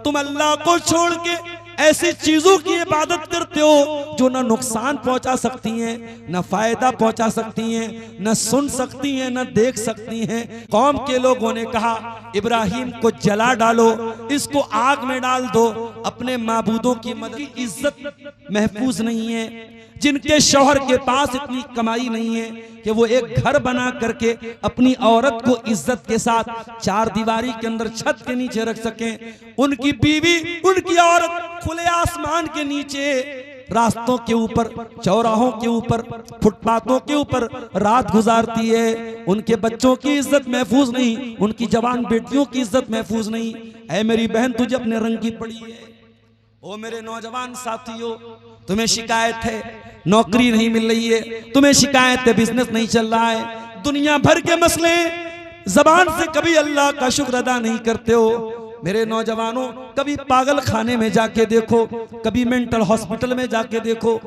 तुम अल्लाह को छोड़ के ऐसी चीजों की इबादत करते हो जो न नुकसान पहुंचा सकती हैं, न फायदा पहुंचा सकती हैं, न सुन सकती हैं, न देख सकती हैं। कौम के लोगों ने कहा इब्राहिम को जला डालो, इसको आग में डाल दो। अपने माबूदों की मदद की इज्जत महफूज नहीं है, जिनके शौहर के पास इतनी कमाई नहीं है कि वो एक घर बना करके अपनी औरत को इज्जत के साथ चार दीवारी के अंदर छत के नीचे रख सकें, उनकी बीवी, उनकी औरत खुले आसमान के नीचे, रास्तों के ऊपर, चौराहों के ऊपर, फुटपाथों के ऊपर रात गुजारती है। उनके बच्चों की इज्जत महफूज नहीं, उनकी जवान बेटियों की इज्जत महफूज नहीं। ऐ मेरी बहन, तुझे अपने रंग की पड़ी है। ओ मेरे नौजवान साथियों, तुम्हें शिकायत है नौकरी नहीं मिल रही है, तुम्हें शिकायत है बिजनेस नहीं चल रहा है, दुनिया भर के मसले, जबान से कभी अल्लाह का शुक्र अदा नहीं करते हो। मेरे नौजवानों, कभी पागल खाने में जाके देखो, कभी मेंटल हॉस्पिटल में जाके देखो,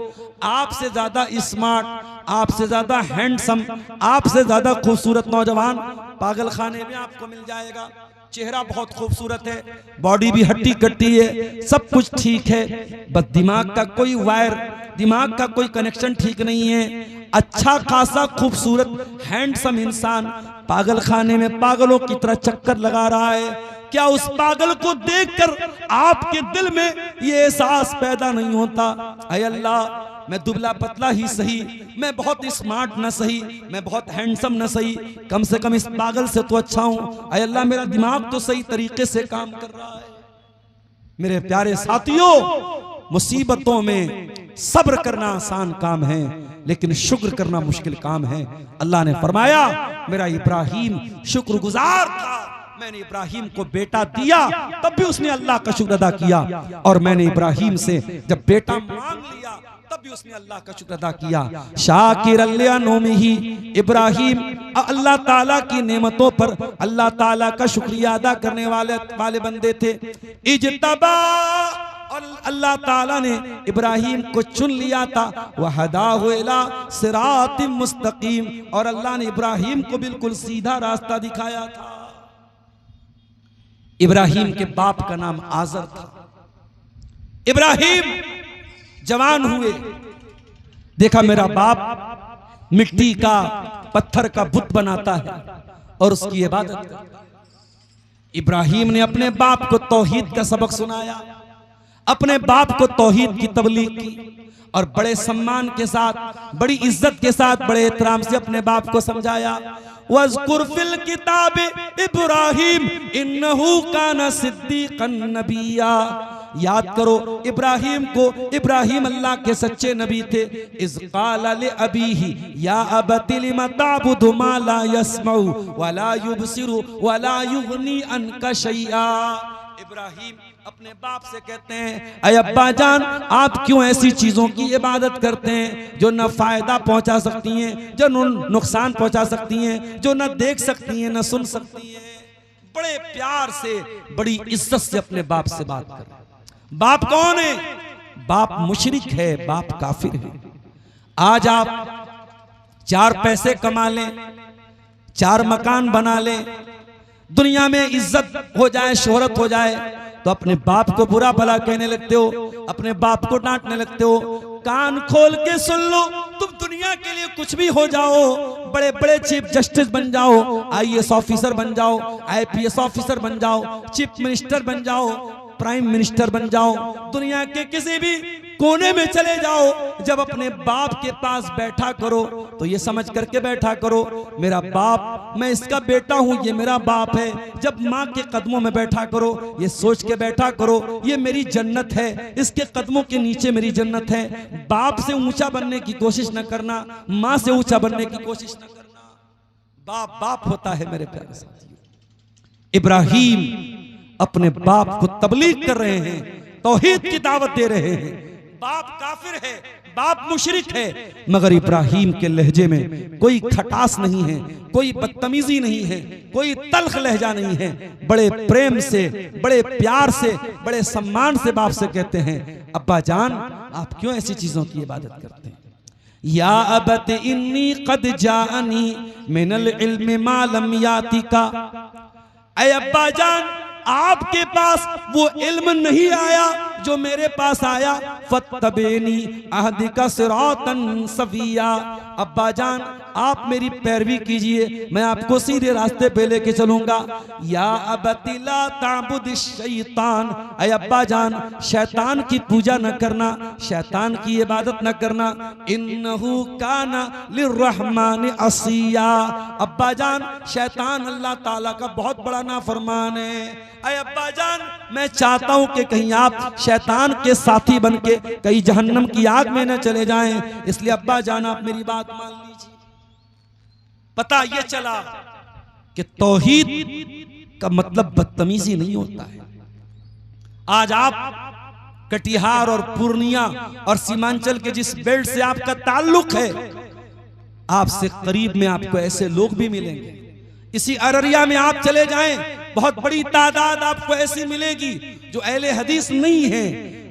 आपसे ज्यादा स्मार्ट, आपसे ज्यादा हैंडसम, आपसे ज्यादा खूबसूरत नौजवान पागल खाने में आपको मिल जाएगा। चेहरा बहुत खूबसूरत है, बॉडी भी हट्टी कट्टी है, सब कुछ ठीक है, बस दिमाग का कोई वायर, दिमाग का कोई कनेक्शन ठीक नहीं है। अच्छा खासा खूबसूरत हैंडसम इंसान पागल खाने में पागलों की तरह चक्कर लगा रहा है। क्या उस पागल को देखकर आपके दिल में ये एहसास पैदा नहीं होता, ऐ अल्लाह, मैं दुबला पतला ही सही, मैं बहुत स्मार्ट न सही, मैं बहुत हैंडसम न सही, कम से कम इस पागल से तो अच्छा हूं। ऐ अल्लाह, मेरा दिमाग तो सही तरीके से काम कर रहा है। मेरे प्यारे साथियों, मुसीबतों में सब्र करना आसान काम है, लेकिन शुक्र करना मुश्किल काम है। अल्लाह ने फरमाया, मेरा इब्राहिम शुक्रगुजार था, मैंने इब्राहिम को बेटा दिया, तब भी उसने अल्लाह का शुक्र अदा किया, और मैंने इब्राहिम से जब बेटा मांग लिया तब भी उसने अल्लाह का शुक्र अदा किया। शाकिर अल्लाह इब्राहिम अल्लाह ताला की नेमतों पर अल्लाह ताला का शुक्रिया अदा करने वाले बंदे थे। इजतबा, और अल्लाह ताला ने इब्राहिम को चुन लिया था, वह हदाहु इला सिरातिम मुस्तकीम, और अल्लाह ने इब्राहिम को बिल्कुल सीधा रास्ता दिखाया था। इब्राहिम के बाप का नाम आजर था। इब्राहिम जवान हुए, देखा मेरा बाप मिट्टी का, पत्थर का बुत बनाता है और उसकी इबादत करता है। इब्राहिम ने अपने बाप को तौहीद का सबक सुनाया, अपने बाप को तौहीद की तबलीग की, और बड़े सम्मान के साथ, बड़ी इज्जत के साथ, बड़े एहतराम से अपने बाप को समझाया। वज़कुर फिल किताब इब्राहिम इन्नहु काना सिद्दीक़न नबिय्या, याद करो इब्राहिम को, इब्राहिम अल्लाह के सच्चे नबी थे। इज़ क़ाला लि अबीही या अबति लिमा ताबुदु मा ला यस्मउ वला युबसिरु वला युग़नी अन्का शैआ। इब्राहिम अपने बाप से कहते हैं, अय अब्बा जान, आप क्यों ऐसी चीजों की इबादत करते हैं जो न फायदा पहुंचा सकती हैं, जो नुकसान पहुंचा सकती हैं, जो न देख सकती हैं, न सुन सकती हैं। बड़े प्यार से, बड़ी इज्जत से अपने बाप से बात कर। बाप कौन है? बाप मुशरिक है, बाप काफिर है। आज आप 4 पैसे कमा लें, 4 मकान बना लें, दुनिया में इज्जत हो जाए, शोहरत हो जाए, तो अपने बाप को बुरा भला कहने लगते हो, अपने बाप को डांटने लगते हो। कान खोल के सुन लो, तुम दुनिया के लिए कुछ भी हो जाओ, बड़े बड़े चीफ जस्टिस बन जाओ, IAS ऑफिसर बन जाओ, IPS ऑफिसर बन जाओ, चीफ मिनिस्टर बन जाओ, प्राइम मिनिस्टर बन जाओ, दुनिया के किसी भी कोने में चले जाओ, जब अपने बाप के पास बैठा करो तो ये समझ करके बैठा करो, मेरा बाप, मैं इसका बेटा हूं, ये मेरा बाप है। जब माँ के कदमों में बैठा करो, ये सोच के बैठा करो, ये मेरी जन्नत है, इसके कदमों के नीचे मेरी जन्नत है। बाप से ऊंचा बनने की कोशिश न करना, माँ से ऊंचा बनने की कोशिश न करना। बाप बाप होता है मेरे प्यारे साथियों। इब्राहिम अपने बाप को तबलीग कर रहे हैं, तौहीद की दावत दे रहे हैं। बाप काफिर है, बाप मुशरिक है, मगर इब्राहिम के लहजे में कोई खटास नहीं है, कोई बदतमीजी नहीं है, कोई तल्ख लहजा नहीं है। बड़े प्रेम से, बड़े प्यार से, बड़े सम्मान से बाप से कहते हैं, अब्बा जान, आप क्यों ऐसी चीजों की इबादत करते हैं? या अबत इन्नी कद जाअनी मिनल इल्म मा लम यातिका, ऐ अब्बा जान, आपके पास वो इल्म नहीं आया जो मेरे पास आया। फत्तबेनी अहदिका सिरातन सविया, अब्बा जान आप मेरी पैरवी कीजिए, मैं आपको सीधे रास्ते पे लेके चलूंगा। या अबतिला ताबुद शैतान, ऐ अब्बा जान शैतान की पूजा न करना, शैतान की इबादत न करना। इन्नहु काना लिर्रहमान असिया, अब्बा जान शैतान अल्लाह ताला का बहुत बड़ा नाफरमान है। ऐ अब्बा जान मैं चाहता हूं कि कहीं आप शैतान के साथी बन के कहीं जहन्नम की आग में न चले जाएं, इसलिए अब्बा जान आप मेरी बात मान लीजिए। पता ये चला कि तौहीद का मतलब बदतमीजी नहीं होता है। आज आप कटिहार और पूर्णिया और सीमांचल के जिस बेल्ट से आपका ताल्लुक है, आपसे करीब में आपको ऐसे लोग भी मिलेंगे। इसी अररिया में आप चले जाएं, बहुत बड़ी तादाद आपको ऐसी मिलेगी जो अहले हदीस नहीं है,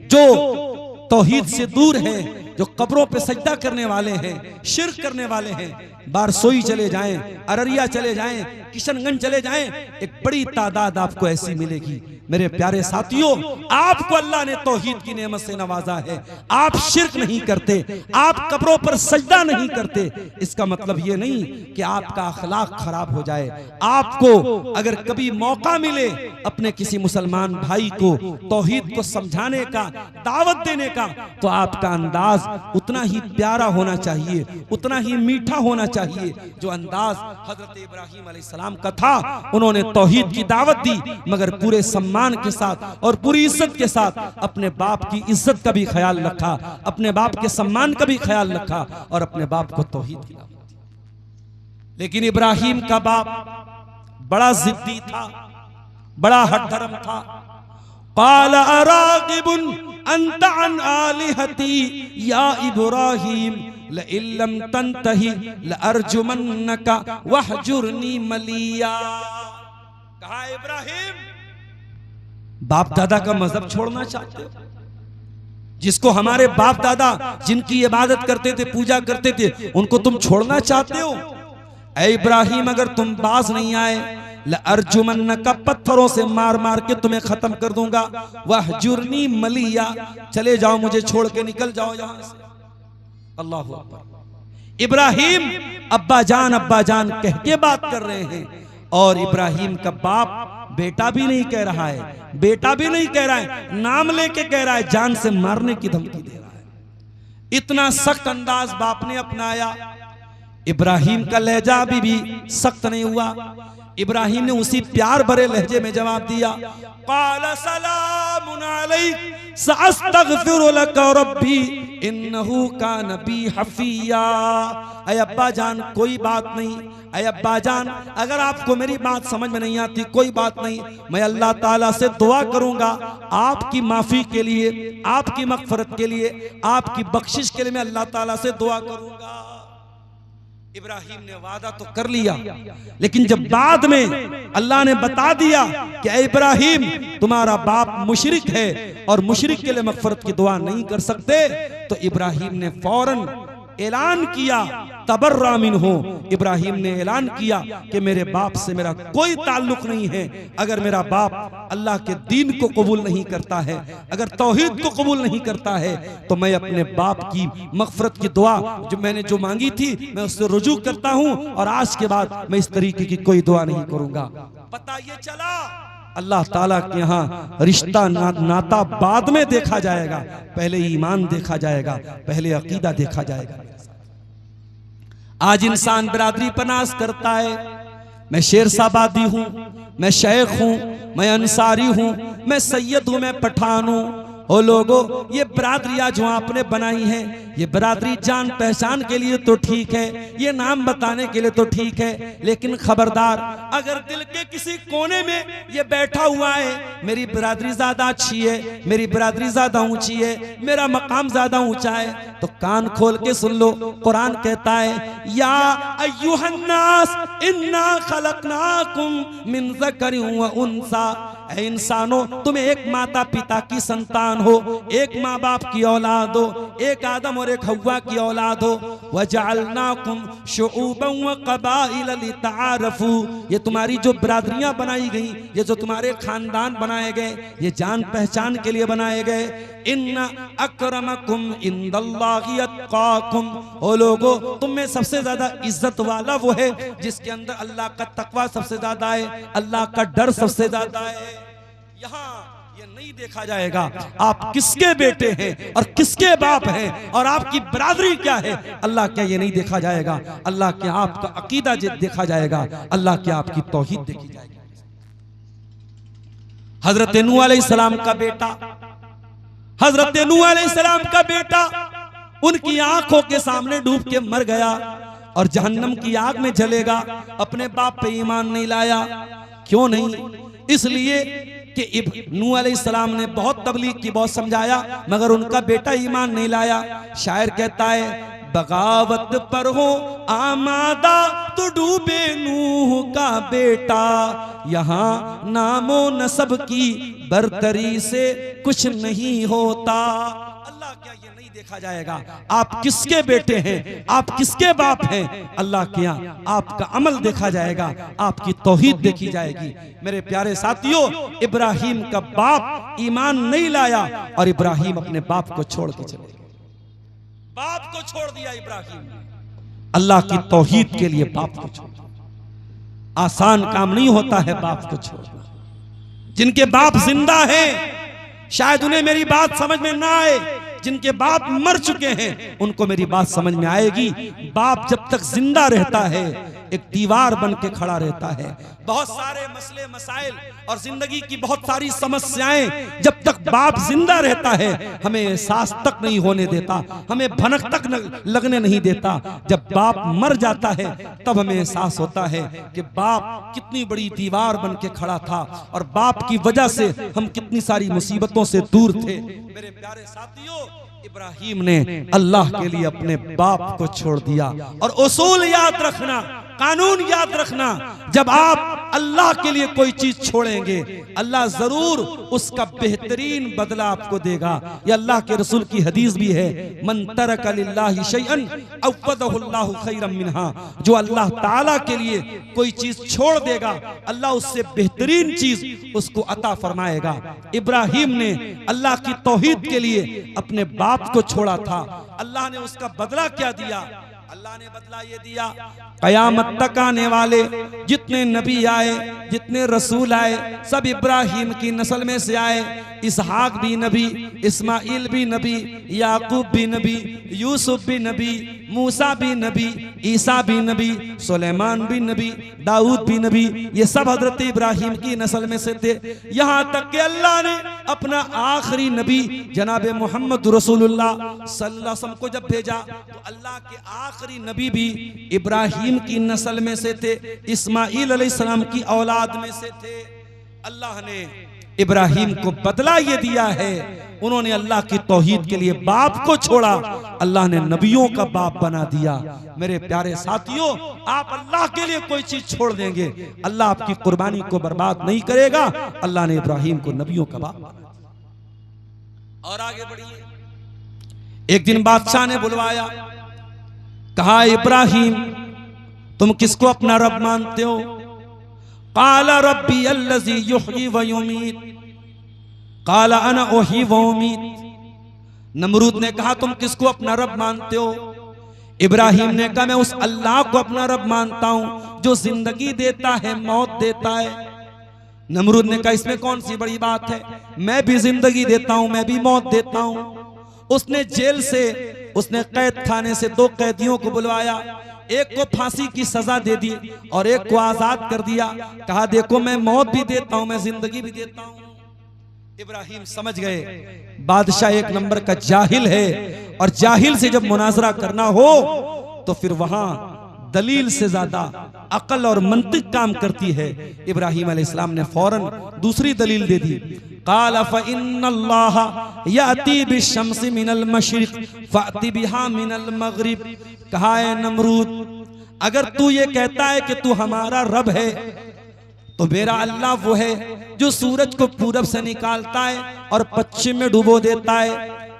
जो तौहीद से दूर है, जो कब्रों पे सजदा करने वाले हैं, शिर्क करने वाले हैं। बारसोई चले जाएं, अररिया चले जाएं, किशनगंज चले जाएं, एक बड़ी तादाद आपको ऐसी मिलेगी। मेरे प्यारे साथियों, आपको अल्लाह ने तौहीद की नेमत से नवाजा है। आप शिर्क नहीं करते, आप कब्रों पर सजदा नहीं करते, इसका मतलब ये नहीं कि आपका अखलाक खराब हो जाए। आपको अगर कभी मौका मिले अपने किसी मुसलमान भाई को तौहीद को समझाने का, दावत देने का, तो आपका अंदाज उतना ही प्यारा होना चाहिए, उतना ही मीठा होना चाहिए जो अंदाज हजरत इब्राहिम अलैहिस्सलाम का था। उन्होंने तौहीद की दावत दी, मगर पूरे सम्मान के साथ और पूरी इज्जत के साथ अपने बाप की इज्जत का भी ख्याल रखा, अपने बाप के सम्मान का भी ख्याल रखा और अपने बाप को तौहीद की दावत दी। लेकिन इब्राहिम का बाप बड़ा जिद्दी था, बड़ा हठधर्म था। क़ाल अराग़िबुन अंत अन आलिहती या इब्राहिम लइल्लम तंतही लअरजुमन्नका वहजुरनी मलिया। कहा इब्राहिम, बाप दादा का मजहब छोड़ना चाहते हो? जिसको हमारे बाप दादा जिनकी इबादत करते थे, पूजा करते थे, उनको तुम छोड़ना चाहते हो? ऐ इब्राहिम अगर तुम बाज नहीं आए, लअरजुमन्नका पत्थरों से मार मार के तुम्हें खत्म कर दूंगा। वहजुरनी मलिया, चले जाओ, मुझे छोड़ के निकल जाओ यहां से। अल्लाहु अकबर। इब्राहिम अब्बा जान कह के बात कर रहे हैं, और इब्राहिम का बाप बेटा भी नहीं कह रहा है, बेटा भी नहीं कह रहा है, नाम लेके कह रहा है, जान से मारने की धमकी दे रहा है। इतना सख्त अंदाज बाप ने अपनाया। इब्राहिम का लहजा अभी भी सख्त नहीं हुआ। इब्राहिम ने उसी प्यार भरे लहजे में जवाब दिया, क़ाल सलामुन अलैक सअस्तग़फिरु लक रब्बी इन्नहु कान बी हफिया। ऐ अब्बा जान कोई बात नहीं, ऐ अब्बा जान अगर आपको मेरी बात समझ में नहीं आती कोई बात नहीं, मैं अल्लाह ताला से दुआ करूंगा आपकी माफी के लिए, आपकी मग़फ़िरत के लिए, आपकी बख्शिश के लिए मैं अल्लाह ताला से दुआ करूंगा। इब्राहिम ने वादा तो कर लिया, लेकिन जब बाद में अल्लाह ने बता दिया कि ऐ इब्राहिम तुम्हारा बाप मुशरिक है और मुशरिक के लिए मग़फ़िरत की दुआ नहीं कर सकते, तो इब्राहिम ने फौरन ऐलान किया, तबर्रा मिन्हु। इब्राहिम ने ऐलान किया कि मेरे बाप से मेरा कोई ताल्लुक नहीं है। अगर मेरा बाप अल्लाह के दीन को कबूल नहीं करता है, अगर तौहीद को कबूल नहीं करता है, तो मैं अपने बाप की मग़फ़िरत की दुआ जो मैंने जो मांगी थी मैं उससे रुजू करता हूं, और आज के बाद मैं इस तरीके की कोई दुआ नहीं करूंगा। पता ये चला अल्लाह ताला के यहाँ रिश्ता नाता बाद में देखा जाएगा, पहले ईमान देखा जाएगा, पहले अकीदा देखा जाएगा। आज इंसान बिरादरी पनास करता है, मैं शेरशाबादी हूं, मैं शेख हूं, मैं अंसारी हूं, मैं सैयद हूं, मैं पठान हूं। ओ लोगों, ये बिरादरियां जो आपने बनाई हैं, ये बिरादरी जान पहचान के लिए तो ठीक है, ये नाम बताने के लिए तो ठीक है, लेकिन खबरदार अगर दिल के किसी कोने में ये बैठा हुआ है मेरी बिरादरी ज्यादा अच्छी है, मेरी बिरादरी ज्यादा ऊंची है, मेरा मकाम ज्यादा ऊंचा है, तो कान खोल के सुन लो। कुरान कहता है, या अय्युहन्नास इन्ना खलकनाकुम मिन ज़करिन व उन्सा, ऐ इंसानों तुम्हें एक माता पिता की संतान हो, एक माँ बाप की औलाद हो, एक आदम और एक हव्वा की औलाद हो। वजअलनाकुम शुऊबन व क़बाइल लितआरफू, ये तुम्हारी जो बिरादरियां बनाई गई, ये जो तुम्हारे खानदान बनाए गए, ये जान पहचान के लिए बनाए गए। इन्ना अक्रमकुम इंदल्लाहि अत्काकुम, ओ लोगो तुम में सबसे ज्यादा इज्जत वाला वो है जिसके अंदर अल्लाह का तकवा सबसे ज्यादा है, अल्लाह का डर सबसे ज्यादा है। यहाँ ये नहीं देखा जाएगा आप किसके बेटे हैं और किसके बाप हैं और आपकी बिरादरी क्या है, अल्लाह क्या ये नहीं देखा जाएगा। अल्लाह क्या आपका अकीदा देखा जाएगा, अल्लाह क्या आपकी तौहीद देखी जाएगी। हजरत नूह अलैहिस्सलाम का बेटा, हजरत नूह अलैहिस्सलाम का बेटा उनकी आंखों के सामने डूब के मर गया और जहन्नम की आग में जलेगा। अपने बाप पे ईमान नहीं लाया। क्यों नहीं? इसलिए कि नूह अलैहिस्सलाम ने बहुत तबलीग की, बहुत समझाया, मगर उनका बेटा ईमान नहीं लाया। शायर कहता है बगावत पर हो आमादा तो डूबे नूह का बेटा, यहाँ नामो नसब की बरतरी से कुछ नहीं होता। अल्लाह क्या ये नहीं देखा जाएगा आप किसके बेटे हैं, आप किसके बाप हैं, अल्लाह क्या आपका अमल देखा जाएगा, आपकी तौहीद देखी जाएगी। मेरे प्यारे साथियों, इब्राहिम का बाप ईमान नहीं लाया और इब्राहिम अपने बाप को छोड़ के चले गए। बाप को छोड़ दिया इब्राहिम ने, अल्लाह की तौहीद के लिए बाप को छोड़ दिया। आसान काम नहीं होता है बाप को छोड़ना। जिनके बाप जिंदा हैं शायद उन्हें मेरी बात समझ में ना आए, जिनके बाप मर चुके हैं उनको मेरी बात समझ में आएगी। बाप जब तक जिंदा रहता है एक दीवार बन के खड़ा रहता है। बहुत सारे मसले मसाइल और जिंदगी की बहुत सारी समस्याएं जब तक बाप जिंदा रहता है हमें एहसास तक नहीं होने देता, हमें भनक तक लगने नहीं देता। जब बाप मर जाता है तब हमें एहसास होता है कि बाप कितनी बड़ी दीवार बन के खड़ा था और बाप की वजह से हम कितनी सारी मुसीबतों से दूर थे। मेरे प्यारे साथियों, इब्राहिम ने अल्लाह के लिए अपने बाप को छोड़ दिया। और उसूल याद रखना, कानून याद रखना, जब आप अल्लाह के लिए कोई चीज छोड़ेंगे अल्लाह जरूर उसका बेहतरीन बदला आपको देगा। ये अल्लाह के रसूल की हदीस भी है, मन तरका लिल्लाहि शैअन अव्वदहुल्लाहु खैरम मिनहा, जो अल्लाह ताला के लिए कोई चीज छोड़ देगा अल्लाह उससे बेहतरीन चीज उसको अता फरमाएगा। इब्राहिम ने अल्लाह की तौहीद के लिए अपने बाप को छोड़ा था, अल्लाह ने उसका बदला क्या दिया? अल्लाह ने बदला ये दिया, कयामत तक आने वाले जितने नबी आए, जितने रसूल आए, सब इब्राहिम की नस्ल में से आए। इसहाक भी नबी, इस्माइल भी नबी, याकूब भी नबी, यूसुफ भी नबी, मूसा भी नबी, ईसा भी नबी, सुलेमान भी नबी, दाऊद भी नबी, ये सब हजरत इब्राहिम की नस्ल में से थे। यहाँ तक कि अल्लाह ने अपना आखिरी नबी जनाब मोहम्मद रसूलुल्लाह सल्लल्लाहु अलैहि वसल्लम को जब भेजा तो अल्लाह के आखिरी नबी भी इब्राहिम की नस्ल में से थे, इस्माइल अलैहिस्सलाम की औलाद में से थे। अल्लाह ने इब्राहिम को बदला ये दिया है, उन्होंने अल्लाह की तौहीद के लिए बाप को छोड़ा, अल्लाह ने नबियों का बाप बना दिया। मेरे प्यारे साथियों, आप अल्लाह के लिए कोई चीज छोड़ देंगे अल्लाह आपकी कुर्बानी को बर्बाद नहीं करेगा। अल्लाह ने इब्राहिम को नबियों का बाप बना दिया। और आगे बढ़िए, एक दिन बादशाह ने बुलवाया, कहा इब्राहिम तुम किसको अपना रब मानते हो? काला रब्बी अल्लज़ी युह्यी व युमीत, काला अना उह्यी व उमीत। नमरूद ने कहा तुम किसको अपना रब मानते हो? इब्राहिम ने कहा मैं उस अल्लाह को अपना रब मानता हूं जो जिंदगी देता है, मौत देता है। नमरूद ने कहा इसमें कौन सी बड़ी बात है, मैं भी जिंदगी देता हूं, मैं भी मौत देता हूं। उसने जेल से, उसने कैद खाने से दो कैदियों को बुलवाया, एक को फांसी की सजा दे दी और एक को आजाद कर दिया। कहा देखो मैं मौत भी देता हूं, मैं जिंदगी भी देता हूं। इब्राहिम समझ गए बादशाह एक नंबर का जाहिल है, और जाहिल से जब मुनाजरा करना हो तो फिर वहां दलील से ज्यादा अकल और मंतिक काम करती है। इब्राहिम अलैहिस्सलाम ने फौरन दूसरी दलील दे दी, काला फ़इन्नल्लाह याती बिश्शम्सि मिनल मशरिक़ फ़अति बिहा मिनल मग़रिब। कहा है नमरूद, अगर तू ये कहता है कि तू हमारा रब है तो मेरा अल्लाह वो है जो सूरज को पूरब से निकालता है और पश्चिम में डुबो देता है।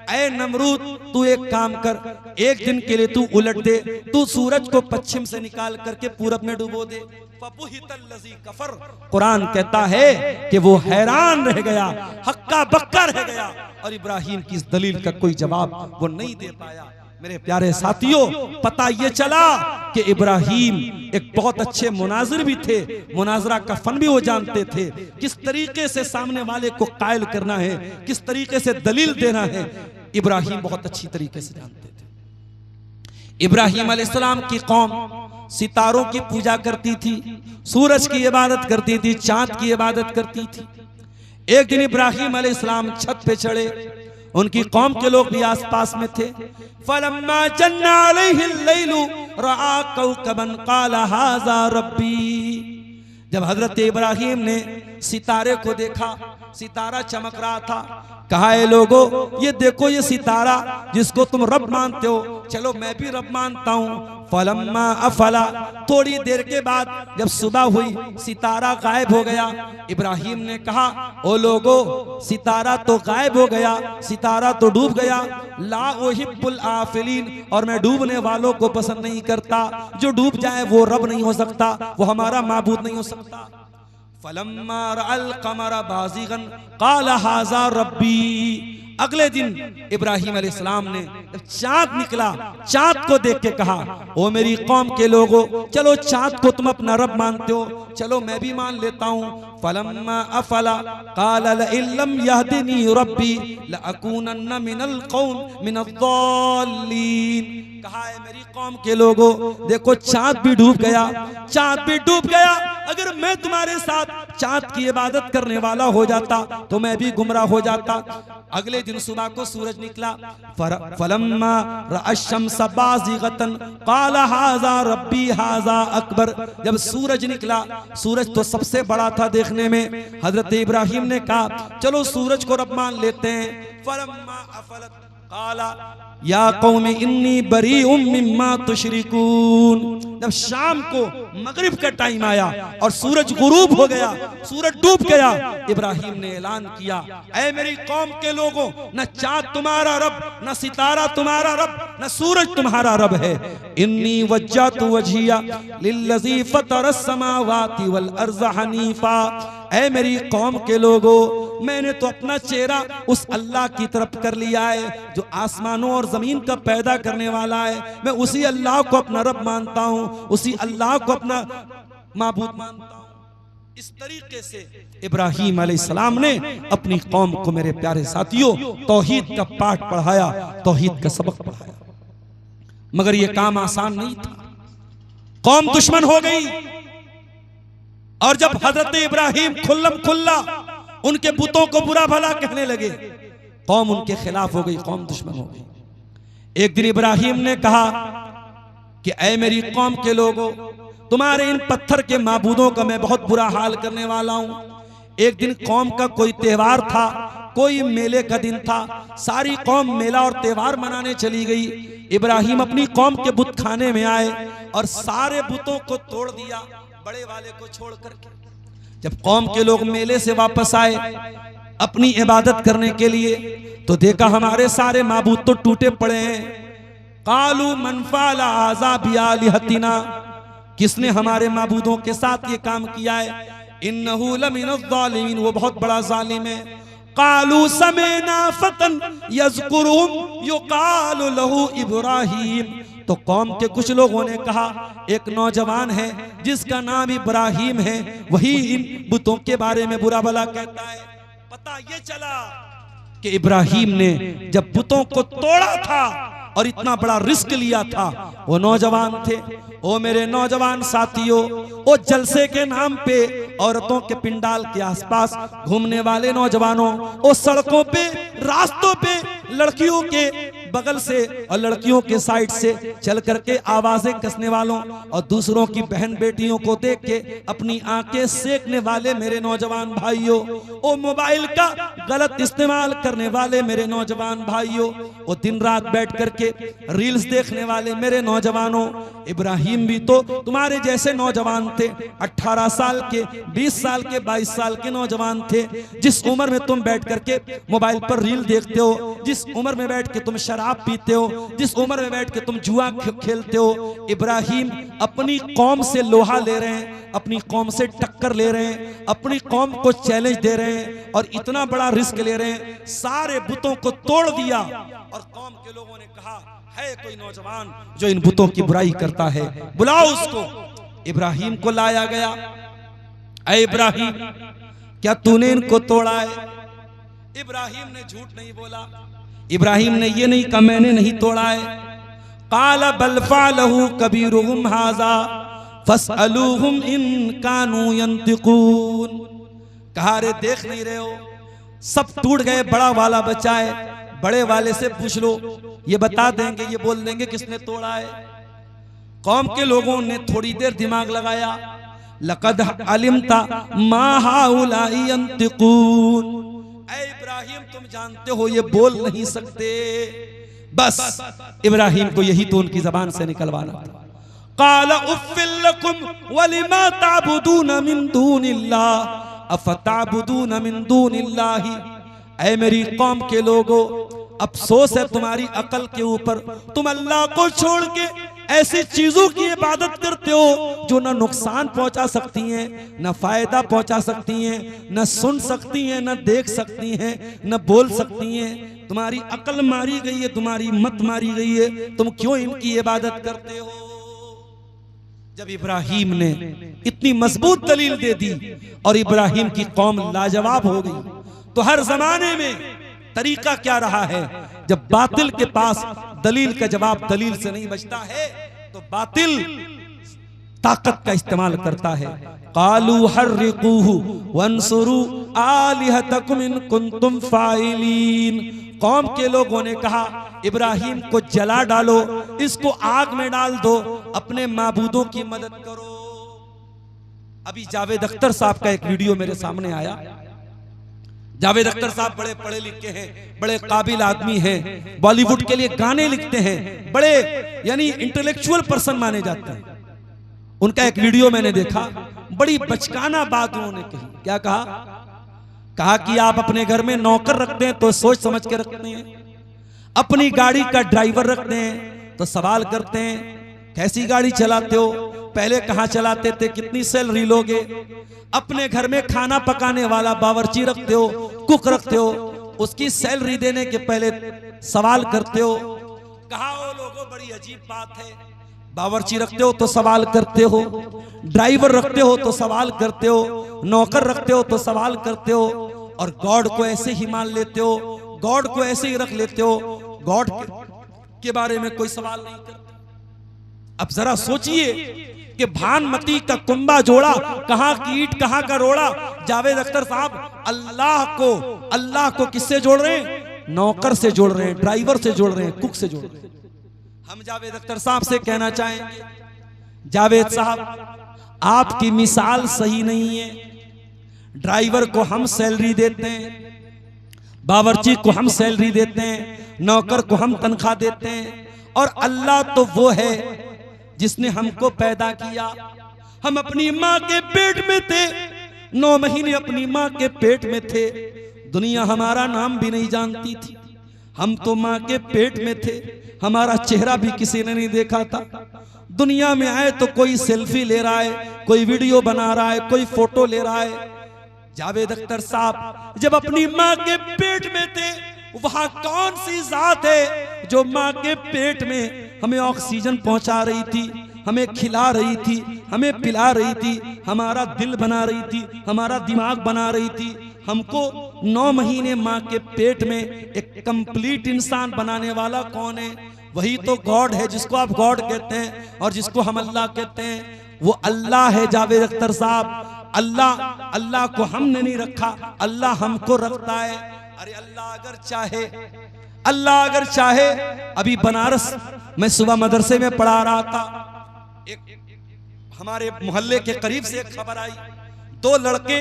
ऐ नमरूद तू एक काम कर, एक दिन के लिए तू उलट दे, तू सूरज को पश्चिम से निकाल करके पूरब में डुबो दे। कफर, कुरान कहता है कि वो हैरान रह गया, हक्का बक्का रह गया और इब्राहिम की इस दलील का कोई जवाब वो नहीं दे पाया। मेरे प्यारे साथियों, पता ये चला कि इब्राहिम एक बहुत अच्छे मुनाजिर भी थे, मुनाजरा का फन भी वो जानते थे, किस तरीके से सामने वाले को कायल करना है, किस तरीके से दलील देना है, इब्राहिम बहुत अच्छी तरीके से जानते थे। इब्राहिम अलैहिस्सलाम की कौम सितारों की पूजा करती थी, सूरज की इबादत करती थी, चांद की इबादत करती थी। एक दिन इब्राहिम अलैहिस्सलाम छत पे चढ़े, उनकी कौम के लोग भी आसपास में थे। फलम्मा जन्ना अलैहिल लैलु रआ कौकबन क़ाल हाज़ा रब्बी। जब हजरत इब्राहिम ने सितारे को देखा, सितारा चमक रहा था, कहा है लोगों ये देखो ये सितारा जिसको तुम रब मानते हो, चलो मैं भी रब मानता हूँ। फलम्मा अफला, थोड़ी देर के बाद जब सुबह हुई सितारा गायब हो गया। इब्राहिम ने कहा ओ लोगों सितारा तो गायब हो गया, सितारा तो डूब गया। ला उहिब्बुल आफिलीन, और मैं डूबने वालों को पसंद नहीं करता, जो डूब जाए वो रब नहीं हो सकता, वो हमारा माबूद नहीं हो सकता। फलम्मा रअल कमर बाज़िगन क़ाल हाज़ा रब्बी। अगले दिन इब्राहिम अलैहिस्सलाम ने जब चांद निकला, चांद को देख के कहा ओ मेरी कौम के लोगों चलो चांद को तुम अपना रब मानते हो, चलो मैं भी मान लेता हूँ। फलम्मा अफला क़ाल लइल्लम यहदिनी रब्बी लअकूनन्न मिनल कौम मिनज़्ज़ाल्लीन। कहा है मेरी कौम के लोगों देखो चांद भी डूब गया, चांद भी डूब गया, अगर मैं तुम्हारे साथ चांद की इबादत करने वाला हो जाता तो मैं भी गुमराह हो जाता। अगले दिन सुबह को सूरज निकला। फलम्मा रअश-शम्स बाज़िगतन क़ाल हाज़ा रब्बी हाज़ा अकबर। जब सूरज निकला, सूरज तो सबसे बड़ा था देखने में, हजरत इब्राहिम ने कहा चलो सूरज को रब मान लेते हैं। फलम्मा अफलत क़ाला या कौमी इन्नी बरीउम मिम्मा तुशरिकून। जब शाम को मगरिब का टाइम आया और सूरज गुरूब हो गया, सूरज डूब गया, इब्राहिम ने ऐलान किया ऐ मेरी कौम के लोगों न चाँद तुम्हारा रब, न सितारा तुम्हारा रब, न सूरज तुम्हारा रब है। इन्नी वज्जहतु वजहिया लिल्लज़ी फ़तरस समावाति वल अर्ज़ हनीफ़ा। ऐ मेरी कौम के लोगों मैंने तो अपना चेहरा उस अल्लाह की तरफ कर लिया है जो आसमानों और जमीन का पैदा करने वाला है। मैं उसी अल्लाह को अपना रब मानता हूँ, उसी अल्लाह को अपना माबूद मानता हूँ। इस तरीके से इब्राहिम अलैहिस्सलाम ने अपनी कौम को मेरे प्यारे साथियों तौहीद का पाठ पढ़ाया, तौहीद का सबक पढ़ाया। मगर यह काम आसान नहीं था, कौम दुश्मन हो गई। और जब हजरत इब्राहिम खुल्लम खुल्ला उनके बुतों को बुरा भला कहने लगे, कौम उनके खिलाफ हो गई, कौम दुश्मन हो गई। एक दिन इब्राहिम ने कहा कि ऐ मेरी कौम के लोगों तुम्हारे इन पत्थर के माबूदों का मैं बहुत बुरा हाल करने वाला हूं। एक दिन कौम का कोई त्योहार था, कोई मेले का दिन था, सारी कौम मेला और त्योहार मनाने चली गई। इब्राहिम अपनी कौम के बुत खाने में आए और सारे बुतों को तोड़ दिया, बड़े वाले को छोड़ करके। जब कौम के लोग मेले से वापस आए अपनी इबादत करने के लिए तो देखा हमारे सारे माबूद तो टूटे पड़े हैं। कालू मन फ़अला हाज़ा बिआलिहतिना, किसने हमारे माबूदों के साथ ये काम किया है। इन्नहु लमिनज़्ज़ालिमीन, वो बहुत बड़ा जालिम है। कालू समेना फतन यज़कुरुहुम युक़ालु लहू इब्राहीम, तो कौम के कुछ लोगों ने कहा एक नौजवान है जिसका नाम इब्राहिम है, वही इन बुतों के बारे में बुरा भला कहता है। पता ये चला कि इब्राहिम ने जब बुतों को तोड़ा था और इतना बड़ा रिस्क लिया था, वो नौजवान थे। ओ मेरे नौजवान साथियों, वो जलसे के नाम पे औरतों के पिंडाल के आसपास घूमने वाले नौजवानों, वो सड़कों पे रास्तों पे लड़कियों के बगल से और लड़कियों के साइड से चल करके आवाजें कसने वालों और दूसरों की बहन बेटियों को देख के अपनी आंखें सेकने वाले मेरे नौजवान भाइयों, ओ मोबाइल का गलत इस्तेमाल करने वाले मेरे नौजवान भाइयों, वो दिन रात बैठ करके रील्स देखने वाले मेरे नौजवानों, इब्राहिम भी तो तुम्हारे जैसे नौजवान थे। 18 साल के, 20 साल के, 22 साल के नौजवान थे। जिस उम्र में तुम बैठ करके मोबाइल पर रील देखते हो, जिस उम्र में बैठ के तुम शराब पीते हो, जिस उम्र में बैठ के तुम जुआ खेलते हो, इब्राहिम अपनी कौम से लोहा ले रहे हैं, अपनी कौम से टक्कर ले रहे हैं, अपनी कौम को चैलेंज दे रहे हैं और इतना बड़ा रिस्क ले रहे हैं। सारे बुतों को तोड़ दिया और कौम के लोगों ने कहा है कोई नौजवान जो इन बुतों की बुराई करता है, बुलाओ उसको। इब्राहिम को लाया गया। ऐ इब्राहिम, क्या तूने इनको तोड़ा है? इब्राहिम ने झूठ नहीं बोला। इब्राहिम ने ये नहीं कहा मैंने नहीं तोड़ा है। काला बल फालहू कबीरुहुम हाजा फसअलूहुम इन कानू यंतिकून। कहा रे देख नहीं रहे हो, सब टूट गए, बड़ा वाला बचा है, बड़े वाले से पूछ लो, ये बता देंगे, ये बोल देंगे किसने तोड़ा है। कौम के लोगों ने थोड़ी देर दिमाग लगाया। लक़द अलिमता मा हाउलाई यंतिकून। ऐ इब्राहिम, तुम जानते हो ये बोल नहीं सकते। बस इब्राहिम को यही तो उनकी जबान से निकलवाना था। काला उफ़्फ़िल लकुम वलिमा ताबुदून मिन दूनिल्लाह अफ़ताबुदून मिन दूनिल्लाहि। ऐ मेरी कौम के लोगों, अफसोस है तुम्हारी अकल के ऊपर, तुम अल्लाह को छोड़ के ऐसी चीजों की इबादत करते हो जो ना नुकसान पहुंचा सकती हैं, ना फायदा पहुंचा सकती हैं, ना सुन सकती हैं, ना देख सकती हैं, ना बोल सकती हैं। तुम्हारी अकल मारी गई है, तुम्हारी मत मारी गई है, तुम क्यों इनकी इबादत करते हो? जब इब्राहिम ने इतनी मजबूत दलील दे दी और इब्राहिम की कौम लाजवाब हो गई, तो हर जमाने में तरीका क्या रहा है, जब बातिल के पास दलील का जवाब दलील से नहीं बचता है तो बातिल ताकत का इस्तेमाल करता है। कालू हर्रिकूहु वंसुरू आलिहतकुम इन कुंतुम फाइलीन। कौम के लोगों ने कहा इब्राहिम को जला डालो, इसको आग में डाल दो, अपने माबूदों की मदद करो। अभी जावेद अख्तर साहब का एक वीडियो मेरे सामने आया। जावेद अख्तर साहब बड़े पढ़े लिखे हैं, बड़े काबिल आदमी हैं, बॉलीवुड के लिए गाने लिखते हैं, बड़े यानी इंटेलेक्चुअल पर्सन माने जाते हैं। उनका एक वीडियो मैंने देखा, बड़ी बचकाना बात उन्होंने कही। क्या कहा कि आप अपने घर में नौकर रखते हैं तो सोच समझ के रखते हैं, अपनी गाड़ी का ड्राइवर रखते हैं तो सवाल करते हैं कैसी गाड़ी चलाते हो, पहले कहां चलाते थे, कितनी सैलरी लोगे। अपने घर में खाना पकाने वाला बावर्ची रखते हो, कुक रखते हो, उसकी सैलरी देने के पहले सवाल करते हो। कहा वो लोगों बड़ी अजीब बात है, बावर्ची रखते हो तो सवाल करते हो, ड्राइवर रखते हो तो सवाल करते हो, नौकर रखते हो तो सवाल करते हो, और गॉड को ऐसे ही मान लेते हो, गॉड को ऐसे ही रख लेते हो, गॉड के बारे में कोई सवाल नहीं करते। अब जरा सोचिए कि भानमती का कुंबा जोड़ा, कहां की ईट कहां का रोड़ा। जावेद अख्तर साहब अल्लाह को किससे जोड़ रहे हैं? नौकर से जोड़ रहे हैं, ड्राइवर से जोड़ रहे हैं, कुक से जोड़ रहे हैं। हम जावेद अख्तर साहब से कहना चाहेंगे, जावेद साहब आपकी मिसाल सही नहीं है। ड्राइवर को हम सैलरी देते हैं, बावर्ची को हम सैलरी देते हैं, नौकर को हम तनख्वाह देते हैं, और अल्लाह तो वो है जिसने हमको पैदा किया। हम अपनी माँ के पेट में थे, 9 महीने अपनी माँ के पेट में थे, दुनिया हमारा नाम भी नहीं जानती थी। हम तो माँ के पेट में थे, हमारा चेहरा भी किसी ने नहीं देखा था। दुनिया में आए तो कोई सेल्फी ले रहा है, कोई वीडियो बना रहा है, कोई फोटो ले रहा है। जावेद अख्तर साहब जब अपनी माँ के पेट में थे, वहां कौन सी जात है जो माँ के पेट में हमें ऑक्सीजन पहुंचा रही थी, हमें खिला रही थी, हमें पिला रही थी, हमारा दिल बना रही थी, हमारा दिमाग बना रही थी। हमको 9 महीने माँ के पेट में एक कंप्लीट इंसान बनाने वाला कौन है? वही तो गॉड है, जिसको आप गॉड कहते हैं और जिसको हम अल्लाह कहते हैं। वो अल्लाह है जावेद अख्तर साहब। अल्लाह को हमने नहीं रखा, अल्लाह हमको रखता है। अरे अल्लाह अगर चाहे, अल्लाह अगर चाहे, अभी बनारस मैं सुबह मदरसे में पढ़ा रहा था, एक हमारे मोहल्ले के करीब से एक खबर आई, 2 लड़के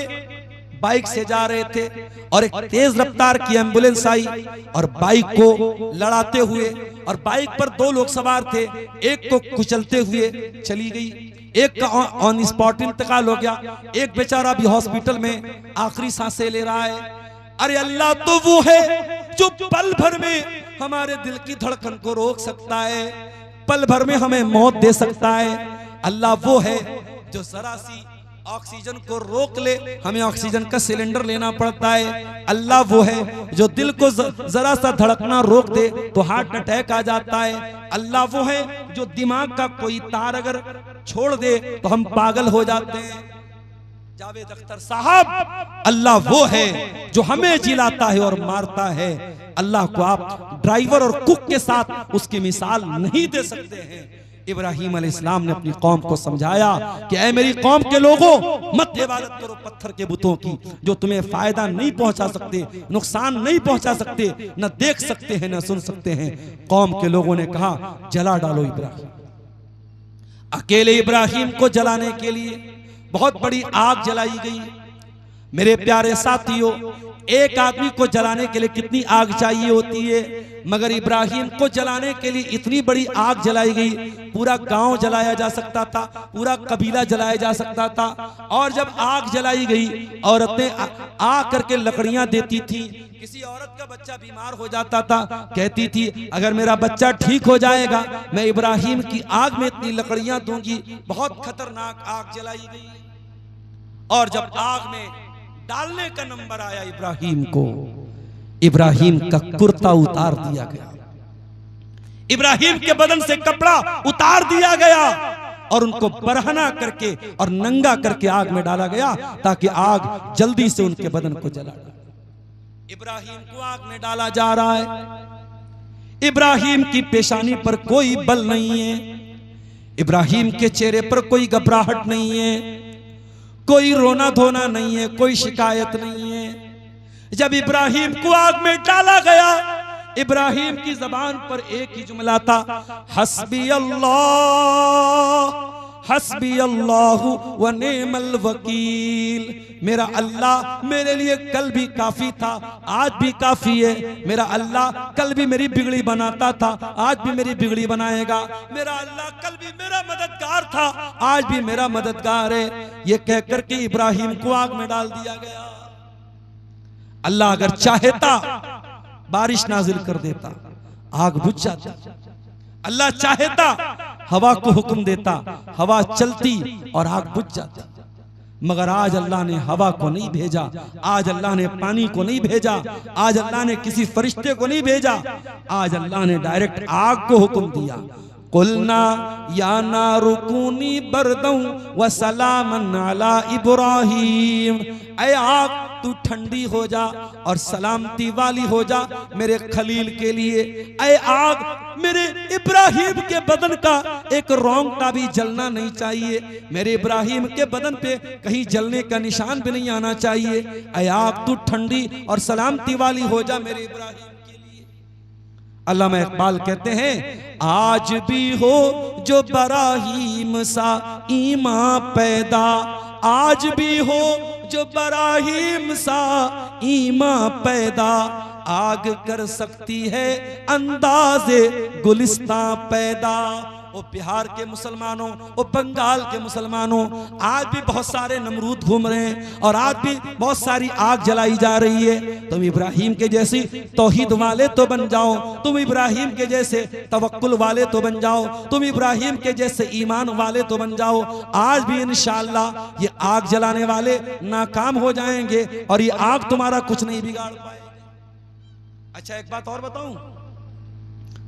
बाइक से जा रहे थे और एक तेज रफ्तार की एम्बुलेंस आई और बाइक को लड़ाते हुए, और बाइक पर 2 लोग सवार थे, एक को कुचलते हुए चली गई, एक का ऑन स्पॉट इंतकाल हो गया, एक बेचारा भी हॉस्पिटल में आखिरी सांसें ले रहा है। अरे अल्लाह तो वो है जो पल भर में हमारे दिल की धड़कन को रोक सकता है, पल भर में हमें मौत दे सकता है। अल्लाह वो है जो जरा सी ऑक्सीजन को रोक ले, हमें ऑक्सीजन का सिलेंडर लेना पड़ता है। अल्लाह वो है जो दिल को जरा सा धड़कना रोक दे तो हार्ट अटैक आ जाता है। अल्लाह वो है जो दिमाग का कोई तार अगर छोड़ दे तो हम पागल हो जाते हैं। जावेद अख्तर साहब, अल्लाह वो है जो हमें जिलाता है और मारता है। अल्लाह को आप ड्राइवर और कुक के साथ उसकी मिसाल नहीं दे सकते हैं। इब्राहिम अलैहिस्सलाम ने अपनी कौम को समझाया कि ऐ मेरी कौम के लोगों, मत इबादत करो पत्थर के बुतों की जो तुम्हें फायदा नहीं पहुंचा सकते, नुकसान नहीं पहुंचा सकते, न देख सकते हैं न सुन सकते हैं। कौम के लोगों ने कहा जला डालो इब्राहिम। अकेले इब्राहिम को जलाने के लिए बहुत बड़ी आग जलाई गई। मेरे प्यारे साथियों, एक आदमी को जलाने के लिए कितनी आग चाहिए होती है, मगर इब्राहिम को जलाने के लिए इतनी बड़ी आग जलाई गई। पूरा गांव जलाया जा सकता था, पूरा कबीला जलाया जा सकता था। और जब आग जलाई गई, औरतें आ करके लकड़ियां देती थी। किसी औरत का बच्चा बीमार हो जाता था, कहती थी अगर मेरा बच्चा ठीक हो जाएगा मैं इब्राहिम की आग में इतनी लकड़ियां दूंगी। बहुत खतरनाक आग जलाई गई। और जब आग में डालने का नंबर आया इब्राहिम को, इब्राहिम का कुर्ता उतार दिया गया, इब्राहिम के बदन से कपड़ा उतार दिया गया और उनको बरहना करके और नंगा करके आग में डाला गया ताकि आग जल्दी से उनके बदन को जला डाले। इब्राहिम को आग में डाला जा रहा है। इब्राहिम की पेशानी पर कोई बल नहीं है, इब्राहिम के चेहरे पर कोई घबराहट नहीं है, कोई रोना धोना नहीं है, कोई शिकायत नहीं है। जब इब्राहिम को आग में डाला गया, इब्राहिम की जबान पर एक ही जुमला था, हस्बी अल्लाहु व निअमल वकील। मेरा अल्लाह मेरे लिए कल भी काफी था, आज भी काफी है। मेरा अल्लाह कल भी मेरी बिगड़ी बनाता था, आज भी मेरी बिगड़ी बनाएगा। मेरा अल्लाह कल भी मेरा मददगार था, आज भी मेरा मददगार है। ये कहकर के इब्राहिम को आग में डाल दिया गया। अल्लाह अगर चाहता बारिश नाजिल कर देता, आग बुझ जाती। अल्लाह चाहता हवा को हुक्म देता, हवा चलती और आग बुझ जाती। मगर आज अल्लाह ने हवा को नहीं भेजा, आज अल्लाह ने पानी को नहीं भेजा, आज अल्लाह ने किसी फरिश्ते को नहीं भेजा, आज अल्लाह ने डायरेक्ट आग को हुक्म दिया। कुलना या नारुकूनी बरदं व सलामन अला इब्राहिम। ऐ आग तू ठंडी हो जा और सलामती वाली हो जा मेरे खलील के लिए। ऐ आग मेरे इब्राहिम के बदन का एक रोंगटा भी जलना नहीं चाहिए, मेरे इब्राहिम के बदन पे कहीं जलने का निशान भी नहीं आना चाहिए। ऐ आग तू ठंडी और सलामती वाली हो जा मेरे इब्राहिम। अल्लामा इकबाल कहते हैं आज भी हो जो बराहीम सा ईमान पैदा, आज भी हो जो बराहीम सा ईमान पैदा, आग कर सकती है अंदाज़े गुलिस्तां पैदा। वो बिहार के मुसलमानों, वो बंगाल के मुसलमानों, आज भी बहुत सारे नमरूद घूम रहे हैं और आज भी बहुत सारी आग जलाई जा रही है। तुम इब्राहिम के जैसी तौहीद वाले तो बन जाओ, तुम इब्राहिम के जैसे तवक्कुल वाले तो बन जाओ, तुम इब्राहिम के जैसे ईमान वाले तो बन जाओ। आज भी इंशाअल्लाह ये आग जलाने वाले नाकाम हो जाएंगे और ये आग तुम्हारा कुछ नहीं बिगाड़ पाएगी। अच्छा एक बात और बताऊं,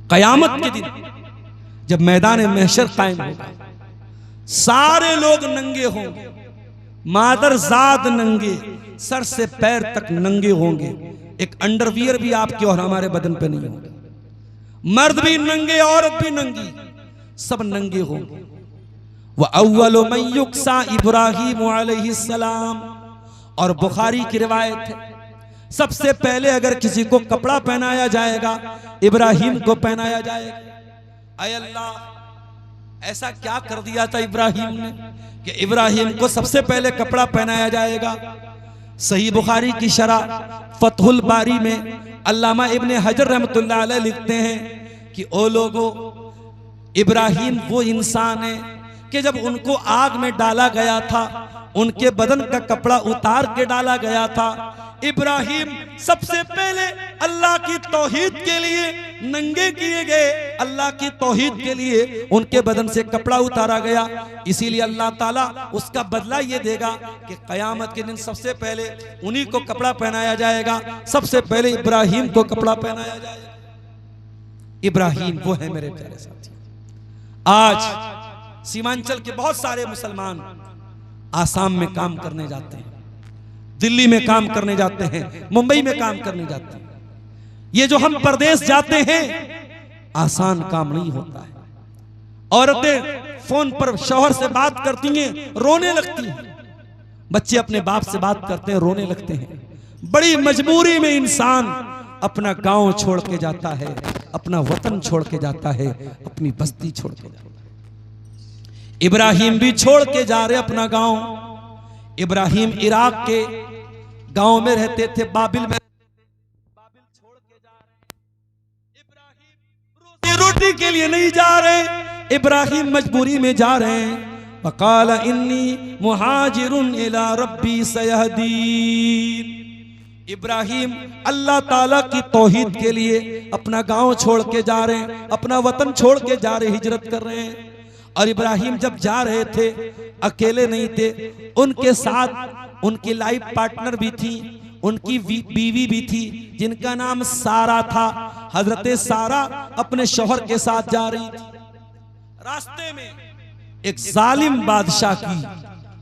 कयामत के दिन जब मैदान महशर कायम होगा, सारे लोग नंगे होंगे, मादरजाद नंगे, सर से पैर तक नंगे होंगे। एक अंडरवियर भी आपके और हमारे बदन पे नहीं होंगे। मर्द भी नंगे, औरत भी नंगी, सब नंगे होंगे। वह अव्वलु मन युक्सा इब्राहिम अलैहिस्सलाम। और बुखारी की रिवायत है, सबसे पहले अगर किसी को कपड़ा पहनाया जाएगा, इब्राहिम को पहनाया जाएगा। अय अल्लाह, ऐसा क्या कर दिया था इब्राहिम ने कि इब्राहिम को सबसे पहले कपड़ा पहनाया जाएगा। सही बुखारी की शरह फतहुल बारी में अल्लामा इब्ने हजर रहमतुल्लाह अलैह लिखते हैं कि ओ लोगों, इब्राहिम वो इंसान है कि जब उनको आग में डाला गया था, उनके बदन का कपड़ा उतार के डाला गया था। इब्राहिम सबसे पहले अल्लाह की तौहीद के लिए नंगे किए गए, अल्लाह की तौहीद के लिए उनके बदन से कपड़ा उतारा गया। इसीलिए अल्लाह ताला उसका बदला ये देगा कि कयामत के दिन सबसे पहले उन्हीं को कपड़ा पहनाया जाएगा। सबसे पहले इब्राहिम को कपड़ा पहनाया जाएगा। इब्राहिम वो है मेरे प्यारे साथी। आज सीमांचल के बहुत सारे मुसलमान आसाम में काम करने जाते हैं, दिल्ली में काम करने जाते हैं, मुंबई में काम करने जाते हैं। ये जो हम परदेश जाते हैं, आसान काम नहीं होता है। औरतें फोन पर शौहर से बात करती हैं, रोने लगती हैं। बच्चे अपने बाप से बात करते हैं, रोने लगते हैं। बड़ी मजबूरी में इंसान अपना गांव छोड़ के जाता है, अपना वतन छोड़ के जाता है, अपनी बस्ती छोड़ के जाता है। इब्राहिम भी छोड़ के जा रहे अपना गांव। इब्राहिम इराक के गांव में रहते थे, बाबिल में। बाबिल छोड़ के जा रहे। इब्राहिम रोजी रोटी के लिए नहीं जा रहे, इब्राहिम मजबूरी में जा रहे हैं। वक़ाल इन्नी मुहाजिरुन इला रब्बी सयहदीन। इब्राहिम अल्लाह ताला की तौहीद के लिए अपना गांव छोड़ के जा रहे हैं, अपना वतन छोड़ के जा रहे, हिजरत कर रहे हैं। और इब्राहिम जब जा रहे थे, अकेले नहीं थे, उनके साथ उनकी लाइफ पार्टनर भी थी, उनकी बीवी भी थी, जिनका नाम सारा था। हजरत सारा अपने शौहर के साथ जा रही थी। रास्ते में एक जालिम बादशाह की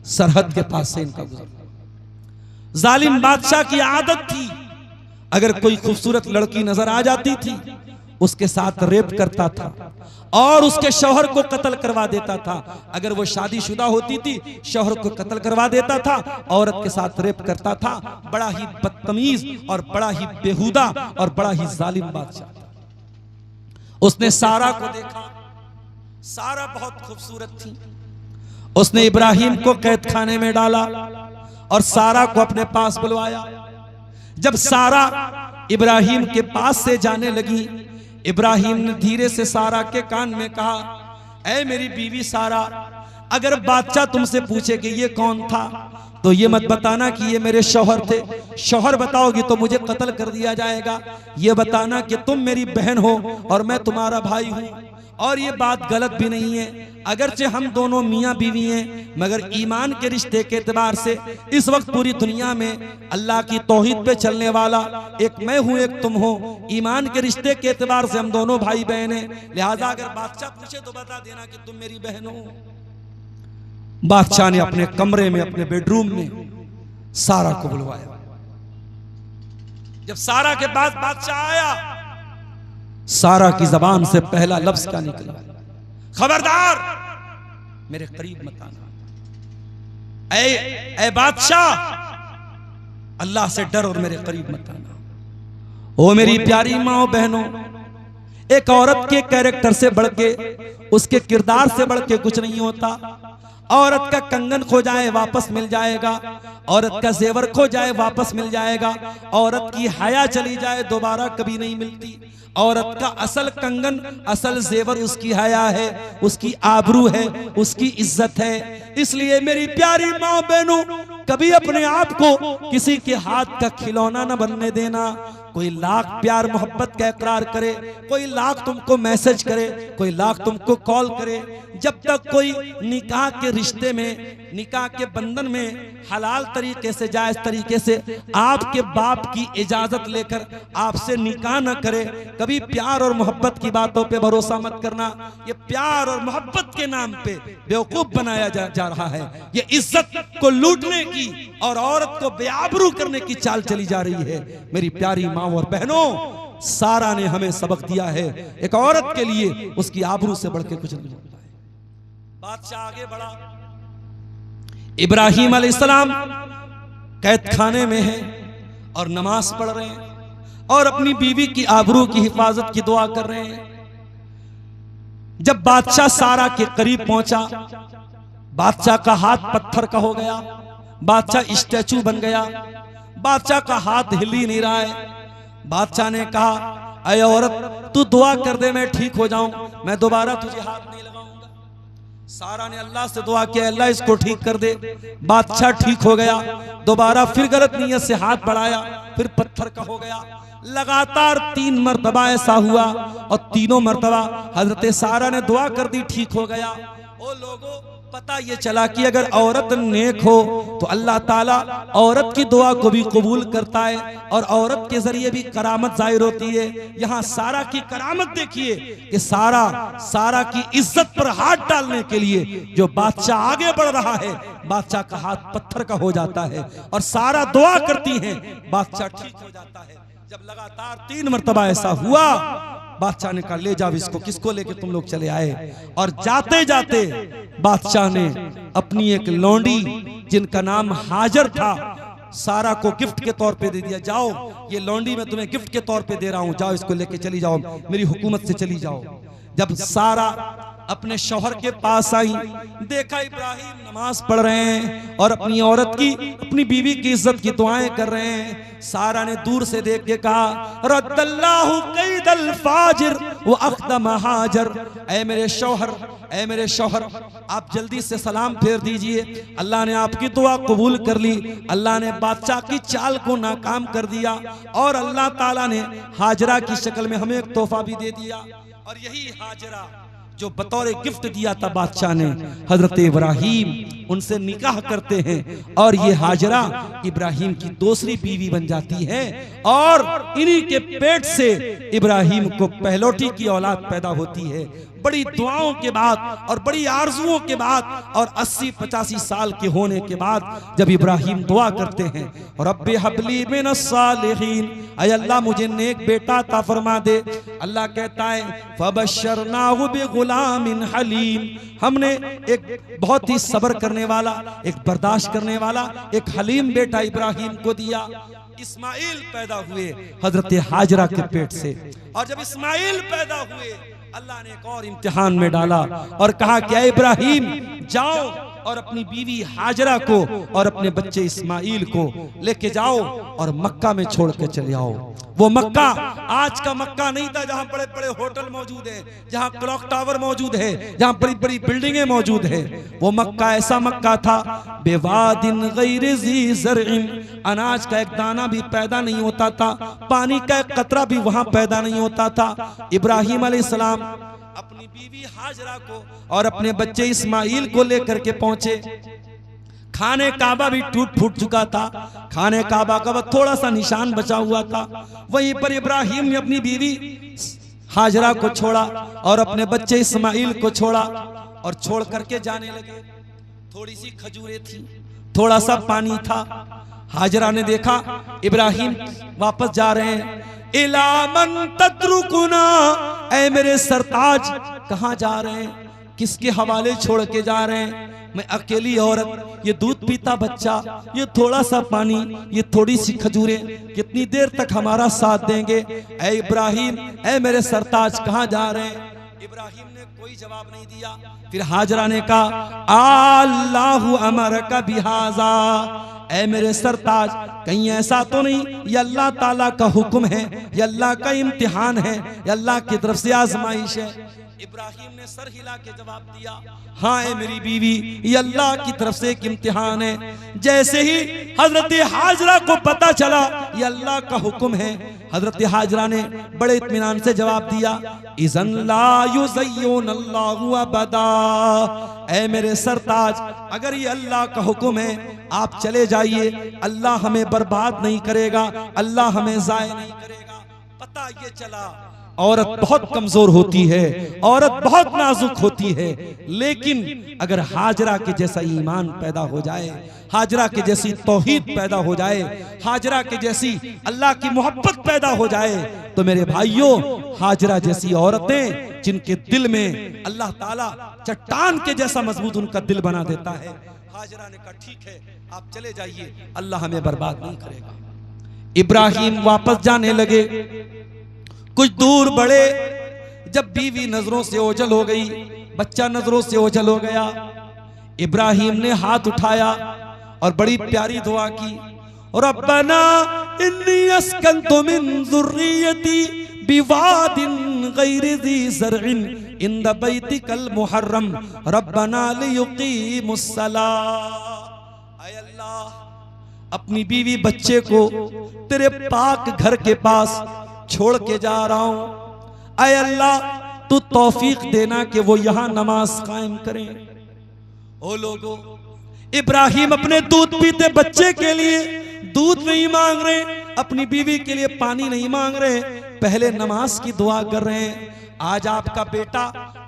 सरहद के पास से इनका गुजर। जालिम बादशाह की आदत थी, अगर कोई खूबसूरत लड़की नजर आ जाती थी, उसके साथ रेप करता था और उसके शौहर को कत्ल करवा देता था। अगर वो शादीशुदा होती थी, शौहर को कत्ल करवा देता था, औरत के साथ रेप करता था। बड़ा ही बदतमीज और बड़ा ही बेहुदा और बड़ा ही जालिम बादशाह था। उसने सारा को देखा, सारा बहुत खूबसूरत थी। उसने इब्राहिम को कैद खाने में डाला और सारा को अपने पास बुलवाया। जब सारा इब्राहिम के पास से जाने लगी, इब्राहिम ने धीरे से सारा के कान में कहा, ऐ मेरी बीवी सारा, अगर बादशाह तुमसे पूछे कि ये कौन था, तो ये मत बताना कि ये मेरे शौहर थे। शौहर बताओगी तो मुझे कत्ल कर दिया जाएगा। ये बताना कि तुम मेरी बहन हो और मैं तुम्हारा भाई हूं। और ये बात गलत भी नहीं है, अगरचे हम दोनों मियाँ बीवी हैं, मगर ईमान के रिश्ते के एतबार से इस वक्त पूरी दुनिया में अल्लाह की तौहीद पे चलने वाला एक मैं हूँ, एक तुम हो। ईमान के रिश्ते के एतबार से हम दोनों भाई बहन हैं। लिहाजा अगर बादशाह पूछे तो बता देना कि तुम मेरी बहन हो। बादशाह ने अपने कमरे में, अपने बेडरूम में सारा को बुलवाया। जब सारा के पास बादशाह आया, सारा की जबान से पहला लफ्ज क्या निकला? खबरदार, मेरे करीब मत आना। ऐ बादशाह, अल्लाह से डर और मेरे करीब मत आना। ओ मेरी प्यारी माँ बहनों, एक औरत के कैरेक्टर से बढ़ के, उसके किरदार से बढ़ के कुछ नहीं होता। औरत का कंगन खो जाए वापस मिल जाएगा, औरत का जेवर खो जाए वापस मिल जाएगा, औरत की हया चली जाए दोबारा कभी नहीं मिलती। औरत का असल कंगन, असल जेवर उसकी हया है, उसकी आबरू है, उसकी इज्जत है। इसलिए मेरी प्यारी माँ बहनों, कभी अपने आप को किसी के हाथ का खिलौना न बनने देना। कोई लाख प्यार मोहब्बत का इकरार करे, कोई लाख तुमको मैसेज करे, कोई लाख तुमको कॉल करे, जब तक कोई निकाह के रिश्ते में, निकाह के बंधन में हलाल तरीके से, जायज तरीके से आपके बाप की इजाजत लेकर आपसे निकाह न करे, कभी प्यार और मोहब्बत की बातों पे भरोसा मत करना। ये प्यार और मोहब्बत के नाम पे बेवकूफ बनाया जा रहा है। ये इज्जत को लूटने की और औरत को बेआबरू करने की चाल चली जा रही है। मेरी प्यारी माँ और बहनों, सारा ने हमें सबक दिया है, एक औरत के लिए उसकी आबरू से बढ़ के कुछ नहीं होता है। बादशाह आगे बढ़ा। इब्राहिम अलैहिस्सलाम कैद खाने में है और नमाज पढ़ रहे हैं और अपनी बीवी की आबरू की हिफाजत की दुआ कर रहे हैं। जब बादशाह सारा के करीब पहुंचा, बादशाह का हाथ पत्थर का हो गया, बादशाह स्टैचू बन गया, बादशाह का हाथ हिल ही नहीं रहा है। बादशाह ने कहा, अय औरत तू दुआ कर दे मैं ठीक हो जाऊं, मैं दोबारा तुझे हाथ नहीं लगाऊंगा। सारा ने अल्लाह से दुआ किया, अल्लाह इसको ठीक कर दे। बादशाह ठीक हो गया, दोबारा फिर गलत नीयत से हाथ बढ़ाया, फिर पत्थर का हो गया। लगातार 3 मरतबा ऐसा हुआ और तीनों मरतबा हजरत सारा ने दुआ कर दी, ठीक हो गया। ओ लोगों, पता ये चला कि अगर औरत नेक हो तो अल्लाह ताला औरत की दुआ को भी कबूल करता है और औरत के जरिए भी करामत जाहिर होती है। यहाँ सारा की करामत देखिए कि सारा की इज्जत पर हाथ डालने के लिए जो बादशाह आगे बढ़ रहा है, बादशाह का हाथ पत्थर का हो जाता है और सारा दुआ करती है, बादशाह ठीक हो जाता है। जब लगातार 3 मरतबा ऐसा हुआ, बादशाह ने कहा, ले जाओ इसको, किसको लेके तुम लोग चले आए। और जाते जाते बादशाह ने अपनी एक लौंडी जिनका नाम हाजर था, सारा को गिफ्ट के तौर पे दे दिया। जाओ, ये लौंडी मैं तुम्हें गिफ्ट के तौर पे दे रहा हूं, जाओ इसको लेके चली जाओ, मेरी हुकूमत से चली जाओ। जब सारा अपने शौहर के पास आई, देखा इब्राहिम नमाज पढ़ रहे हैं और अपनी औरत की, अपनी बीवी की इज्जत की दुआएं कर रहे हैं। सारा ने दूर से देख के कहा, रद्दल्लाहु कैदल फाजिर व अख्दम हाजर, ऐ मेरे शौहर आप जल्दी से सलाम फेर दीजिए, अल्लाह ने आपकी दुआ कबूल कर ली। अल्लाह ने बादशाह की चाल को नाकाम कर दिया और अल्लाह ताला ने हाजरा की शक्ल में हमें एक तोहफा भी दे दिया। और यही हाजरा जो बतौर गिफ्ट दिया था बादशाह ने, हजरत इब्राहिम उनसे निकाह करते हैं और ये हाजरा इब्राहिम की दूसरी बीवी बन जाती है और इन्हीं के पेट से इब्राहिम को पहलौठी की औलाद पैदा होती है। बड़ी दुआओं के बाद और बड़ी आरजुओं के बाद और 80-85 साल के होने के बाद जब इब्राहिम दुआ करते हैं, रब्बे हबली मिनस सालिहीन, ऐ अल्लाह मुझे नेक बेटा अता फरमा दे। अल्लाह कहता है, फबशरनाहु बिगुलामिन हलीम, हमने एक बहुत ही सब्र करने वाला, एक बर्दाश्त करने वाला, एक हलीम बेटा इब्राहिम को दिया। इस्माइल पैदा हुए हजरत हाजरा के पेट से, और जब इस्माइल पैदा हुए अल्लाह ने एक और इम्तिहान में डाला और कहा कि इब्राहिम जाओ और अपनी बीवी हाजरा को और अपने बच्चे इस्माइल को लेके जाओ और मक्का में छोड़ के चले आओ। वो मक्का आज का मक्का नहीं था जहां बड़े बड़े होटल मौजूद है, जहां क्लॉक टावर मौजूद है, जहां बड़ी बड़ी बिल्डिंगें मौजूद है। वो मक्का ऐसा मक्का था, बेवादिन गैर ज़ी ज़रइन, अनाज का एक दाना भी पैदा नहीं होता था, पानी का एक कतरा भी वहां पैदा नहीं होता था। इब्राहिम अलैहिस्सलाम अपनी बीवी हाजरा को और अपने बच्चे इस्माइल को लेकर के पहुंचे। खाने काबा भी टूट फूट चुका था, खाने काबा का थोड़ा सा निशान बचा हुआ था। वहीं पर इब्राहिम ने अपनी बीवी हाजरा को छोड़ा और अपने बच्चे इस्माइल को छोड़ा और छोड़ करके जाने लगे। थोड़ी सी खजूरें थी, थोड़ा सा पानी था। हाजरा ने देखा इब्राहिम वापस जा रहे हैं। इला मन तत्रुकुना, ऐ मेरे सरताज कहां जा रहे हैं, किसके हवाले छोड़ के जा रहे हैं? मैं अकेली औरत, ये दूध पीता बच्चा, ये थोड़ा सा पानी, ये थोड़ी सी खजूरें, कितनी देर तक हमारा साथ देंगे? ऐ इब्राहिम, ऐ मेरे सरताज कहां जा रहे हैं? इब्राहिम ने कोई जवाब नहीं दिया। फिर हाजरा ने कहा, अल्लाहु अमरका बिहाजा, ऐ मेरे सरताज कहीं ऐसा तो नहीं ये अल्लाह ताला का हुक्म है, ये अल्लाह का इम्तिहान है, ये अल्लाह की तरफ से आजमाइश है? इब्राहिम ने सर हिला के जवाब दिया, हाँ है मेरी बीवी, ये अल्लाह की तरफ से एक इम्तिहान है। जैसे ही हजरत हाजरा को पता चला ये अल्लाह का हुक्म है, हजरत हाजरा ने बड़े इत्मीनान से जवाब दिया, इज़न ला युज़य्युनल्लाहु अबदा, ऐ मेरे सरताज अगर ये अल्लाह का हुक्म है आप चले जाइए, अल्लाह हमें बर्बाद नहीं करेगा, अल्लाह हमें ज़ाय नहीं करेगा। पता ये चला औरत बहुत कमजोर होती है, औरत बहुत नाजुक होती है, लेकिन अगर हाजरा के जैसा ईमान पैदा हो जाए, हाजरा के जैसी तौहीद पैदा हो जाए, हाजरा के जैसी अल्लाह की मोहब्बत पैदा हो जाए, तो मेरे भाइयों हाजरा जैसी औरतें जिनके दिल में अल्लाह ताला चट्टान के जैसा मजबूत उनका दिल बना देता है। हाजरा ने कहा ठीक है आप चले जाइए, अल्लाह हमें बर्बाद नहीं करेगा। इब्राहिम वापस जाने लगे। कुछ दूर बढ़े, जब बीवी नजरों से ओझल हो गई, बच्चा नजरों से ओझल हो गया, इब्राहिम ने हाथ उठाया और बड़ी प्यारी दुआ की, रब्बना इन्नी अस्कंतु मिन ज़ुर्रियती बिवादिन गैरि ज़ी ज़र्इन इंद बैतिकल मुहर्रम रब्बना लियुकीमुस्सलाह। ऐ अल्लाह, अपनी बीवी बच्चे को तेरे पाक घर के पास छोड़ के जा रहा हूं। ऐ अल्लाह, तू तौफीक देना कि वो यहां नमाज कायम करें। ओ लोगों, इब्राहिम अपने दूध पीते बच्चे के लिए दूध नहीं मांग रहे, अपनी बीवी के लिए पानी नहीं मांग रहे, पहले नमाज की दुआ कर रहे हैं। आज आपका बेटा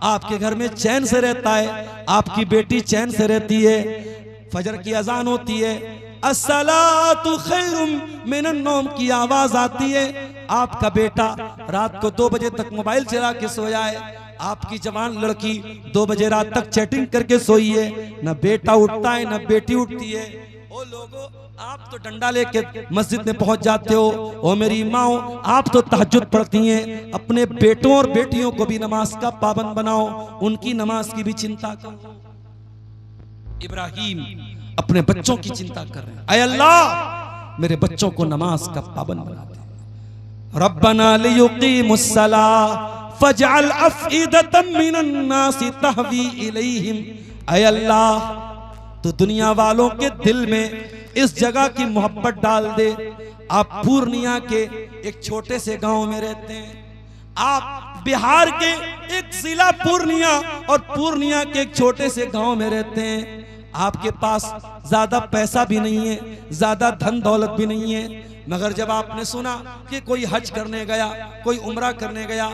आपके घर में चैन से रहता है, आपकी बेटी चैन से रहती है, फजर की अजान होती है, अस्सलातु खैरुम मिनन नौम की आवाज आती है, आपका बेटा रात को 2 बजे तक मोबाइल चला के सोया है, आपकी जवान लड़की 2 बजे रात तक चैटिंग करके सोई है, न बेटा उठता है न बेटी उठती है। ओ लोगों, आप तो डंडा लेके मस्जिद में पहुंच जाते हो, ओ मेरी माओ आप तो तहज्जुद पढ़ती हैं। अपने बेटों और बेटियों को भी नमाज का पाबंद बनाओ, उनकी नमाज की भी चिंता करो। इब्राहिम अपने बच्चों की चिंता कर रहे हैं, ऐ अल्लाह मेरे बच्चों को नमाज का पाबंद बना दे। रब्बना लियुकीमुस्सलाह फजअल अफइदतम मिनन नासी तहवी इलैहिम। ऐ अल्लाह, तो दुनिया वालों के दिल में इस जगह की मोहब्बत डाल दे। आप पूर्णिया के एक छोटे से गांव में रहते हैं, आप बिहार के एक जिला पूर्णिया और पूर्णिया के एक छोटे से गांव में रहते हैं, आपके पास ज्यादा पैसा भी नहीं है, ज्यादा धन दौलत भी नहीं है, मगर जब आपने सुना कि कोई हज करने गया, कोई उम्रा करने गया,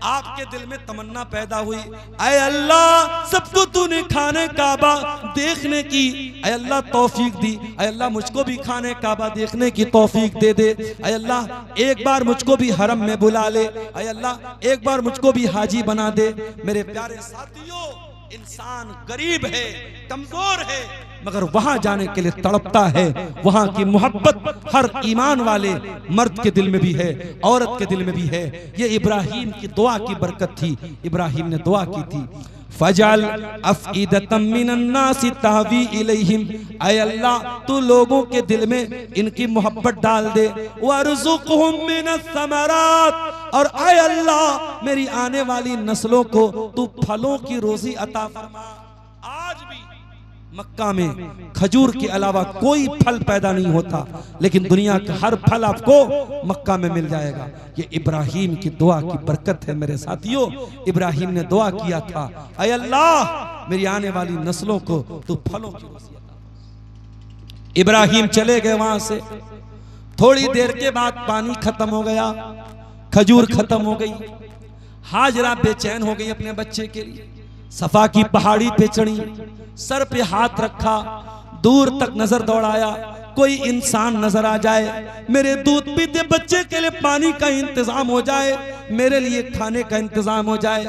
आपके दिल में तमन्ना पैदा हुई, ऐ अल्लाह सबको तूने खाने काबा देखने की ऐ अल्लाह तौफीक दी, ऐ अल्लाह मुझको भी खाने काबा देखने की तौफीक दे दे, ऐ अल्लाह एक बार मुझको भी हरम में बुला ले, ऐ अल्लाह एक बार मुझको भी हाजी बना दे। मेरे प्यारे साथियों, इंसान गरीब है, कमजोर है, मगर वहां जाने के लिए तड़पता है। वहां की मोहब्बत हर ईमान वाले मर्द के दिल में भी है, औरत के दिल में भी है। ये इब्राहिम की दुआ की बरकत थी। इब्राहिम ने दुआ की थी, फजल अफइदतम मिनन नासी तहवी इलैहिम। ऐ अल्लाह, तू लोगों के दिल में इनकी मोहब्बत डाल दे। वरज़ुक़हुम मिनस समरात, और ऐ अल्लाह मेरी आने वाली नस्लों को तू फलों की रोजी अता फरमा। आज भी मक्का में खजूर के अलावा कोई फल पैदा नहीं होता, लेकिन दुनिया का हर फल आपको मक्का में मिल जाएगा। ये इब्राहिम की दुआ की बरकत है मेरे साथियों। इब्राहिम ने दुआ किया था, ऐ अल्लाह मेरी आने वाली नस्लों को तू फलों की रोज़ी अता। इब्राहिम चले गए वहां से, थोड़ी देर के बाद पानी खत्म हो गया, खजूर खत्म हो गई। हाजरा बेचैन हो गई अपने बच्चे के लिए, सफा की पहाड़ी पे चढ़ी, सर पे हाथ रखा, दूर तक नजर दौड़ाया, कोई इंसान नजर आ जाए, मेरे दूध पीते बच्चे के लिए पानी का इंतजाम हो जाए, मेरे लिए खाने का इंतजाम हो जाए।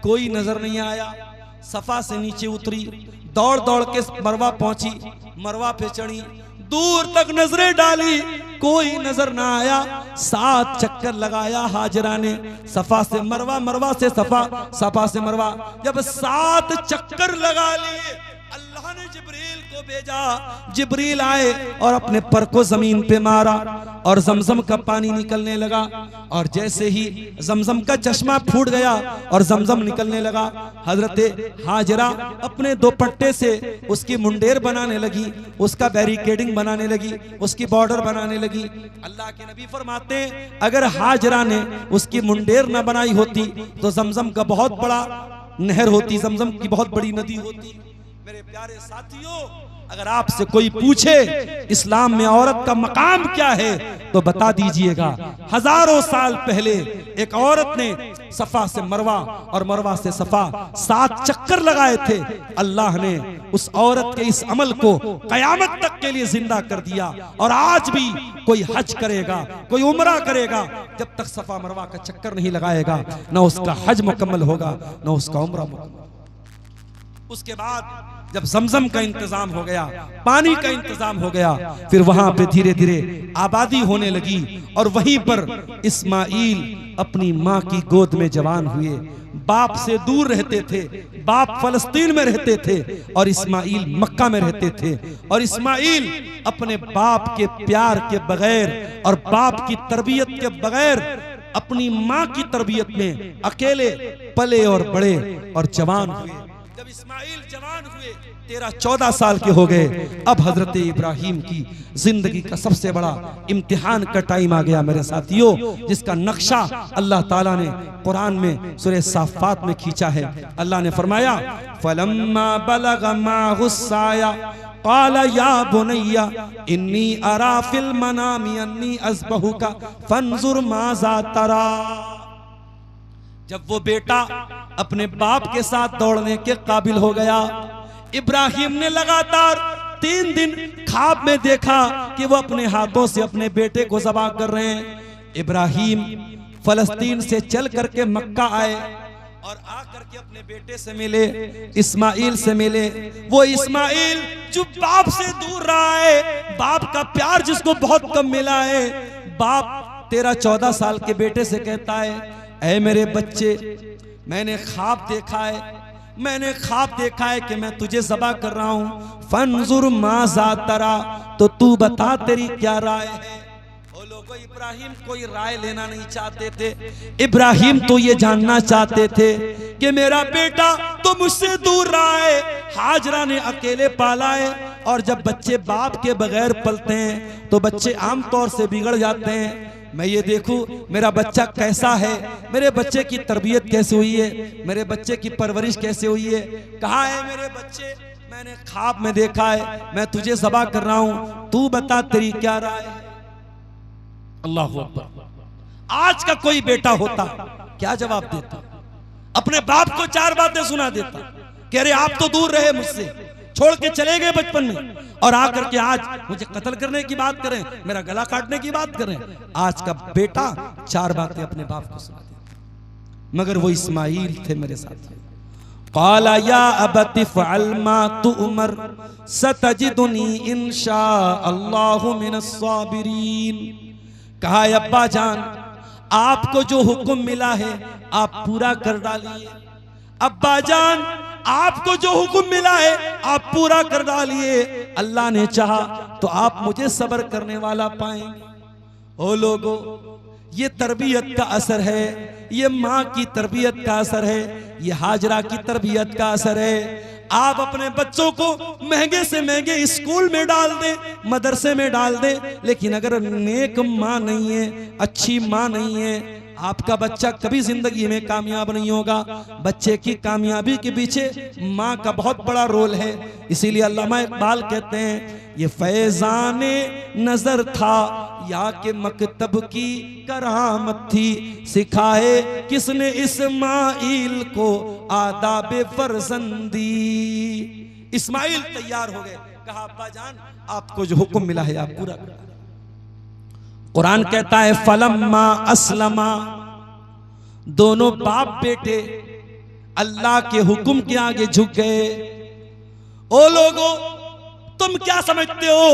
कोई नजर नहीं आया। सफा से नीचे उतरी, दौड़ दौड़ के मरवा पहुंची, मरवा पे चढ़ी, दूर तक नजरें डाली, कोई नजर ना आया। 7 चक्कर लगाया हाजरा ने, सफा से मरवा, मरवा से सफा, सफा से मरवा। जब 7 चक्कर लगा लिए, अल्लाह ने जिब्रील को भेजा। जिब्रील आए और अपने पर को जमीन पे मारा और जमजम का पानी निकलने लगा। और जैसे ही जमजम का चश्मा फूट गया और जमजम निकलने लगा, हजरत हाजरा अपने दुपट्टे से उसकी मुंडेर बनाने लगी, उसका बैरिकेडिंग बनाने लगी, उसकी बॉर्डर बनाने लगी। अल्लाह के नबी फरमाते हैं, अगर हाजरा ने उसकी मुंडेर न बनाई होती तो जमजम का बहुत बड़ा नहर होती, जमजम की बहुत बड़ी नदी होती। मेरे प्यारे साथियों, अगर आपसे कोई पूछे इस्लाम में औरत का मकाम क्या है तो बता दीजिएगा, हजारों साल पहले एक औरत ने सफा से मरवा और मरवा से सफा 7 चक्कर लगाए थे। अल्लाह ने उस औरत के इस अमल को कयामत तक के लिए जिंदा कर दिया। और आज भी कोई हज करेगा, कोई उम्रा करेगा, जब तक सफा मरवा का चक्कर नहीं लगाएगा, ना उसका हज मुकम्मल होगा, ना उसका उम्रा मुकम्मल। उसके बाद जब जमजम का इंतजाम हो गया, पानी का इंतजाम हो गया, फिर वहां पे धीरे धीरे आबादी होने लगी और वहीं पर इस्माइल अपनी माँ की गोद में जवान हुए। बाप से दूर रहते थे, बाप फलस्तीन में रहते थे और इस्माइल मक्का में रहते थे। और इस्माइल अपने बाप के प्यार के बगैर और बाप की तरबियत के बगैर अपनी माँ की तरबियत में अकेले पले और बड़े और जवान हुए। जब इस्माइल जवान हुए 13-14 साल के हो गए, अब हजरत इब्राहिम की जिंदगी का सबसे बड़ा इम्तिहान का टाइम आ गया मेरे साथियों, जिसका नक्शा अल्लाह ताला ने कुरान में सूरह साफ़ात में खींचा है। अल्लाह ने फरमाया फलम्मा बलग माहुस्साया क़ाला या बुनैया इन्नी अरा फिल मनामी अन्नी अज़बहुका फंजुर माज़ा तरा। जब वो बेटा अपने बाप के साथ दौड़ने के काबिल हो गया, इब्राहिम ने लगातार 3 दिन ख्वाब में देखा कि वो अपने हाथों से अपने बेटे को ज़बह कर रहे हैं। इब्राहिम फलस्तीन से चल करके मक्का आए और आकर के अपने बेटे से मिले, इस्माइल से मिले। वो इस्माइल जो बाप से दूर रहा है, बाप का प्यार जिसको बहुत कम मिला है, बाप 13-14 साल के बेटे से कहता है ऐ मेरे बच्चे, मैंने ख्वाब देखा है, मैंने ख्वाब देखा है कि मैं तुझे ज़बह कर रहा हूं। फंजुर माज़ा तरा, तो तू बता तेरी क्या राय है। वो लोगों इब्राहिम कोई राय लेना नहीं चाहते थे, इब्राहिम तो ये जानना चाहते थे कि मेरा बेटा तो मुझसे दूर रहा है, हाजरा ने अकेले पाला है। और जब बच्चे बाप के बगैर पलते हैं तो बच्चे आमतौर से बिगड़ जाते हैं। मैं ये देखूं मेरा बच्चा कैसा है, मेरे बच्चे की तरबियत कैसे हुई है, मेरे बच्चे की परवरिश कैसे हुई है, कहाँ है मेरे बच्चे, मैंने ख्वाब में देखा है, मैं तुझे ज़बह कर रहा हूं, तू बता तेरी क्या राय है। अल्लाहु अकबर। आज का कोई बेटा होता क्या जवाब देता? अपने बाप को 4 बातें सुना देता, कह रहे आप तो दूर रहे मुझसे, छोड़ के चले गए बचपन में, और आकर के आज मुझे कत्ल करने की बात करें, मेरा गला काटने की बात करें। आज का बेटा 4 बातें अपने बाप को सुना देता। मगर वो इस्माइल थे मेरे साथ। क़ाला या अबति फ़अल मा तुअमर सतजिदुनी इंशाअल्लाहु मिनस साबिरीन। कहा अब्बा जान, आपको जो हुक्म मिला है आप पूरा कर डालिए। अब्बा जान, आपको जो हुक्म मिला है आप पूरा कर डालिए, अल्लाह ने चाहा तो आप मुझे सब्र करने वाला पाएंगे। ओ लोगों, ये तरबियत का असर है, ये माँ की तरबियत का असर है, ये हाजरा की तरबियत का असर है। आप अपने बच्चों को महंगे से महंगे स्कूल में डाल दें, मदरसे में डाल दें, लेकिन अगर नेक माँ नहीं है, अच्छी माँ नहीं है, आपका बच्चा कभी जिंदगी में कामयाब नहीं होगा। बच्चे की कामयाबी के पीछे माँ का बहुत बड़ा रोल है। इसीलिए अल्लामा इकबाल कहते हैं ये फैज़ाने नजर था या के मकतब की करामत थी, सिखाए किसने इस्माइल को आदाबे फरजंदी। इस्माइल तैयार हो गए, कहा अब्बा जान आपको जो हुक्म मिला है आप पूरा करो। कुरान कहता है फलम्मा अस्लमा, दोनों बाप बेटे अल्लाह के हुक्म के आगे झुक गए। ओ लोगों, तुम क्या समझते हो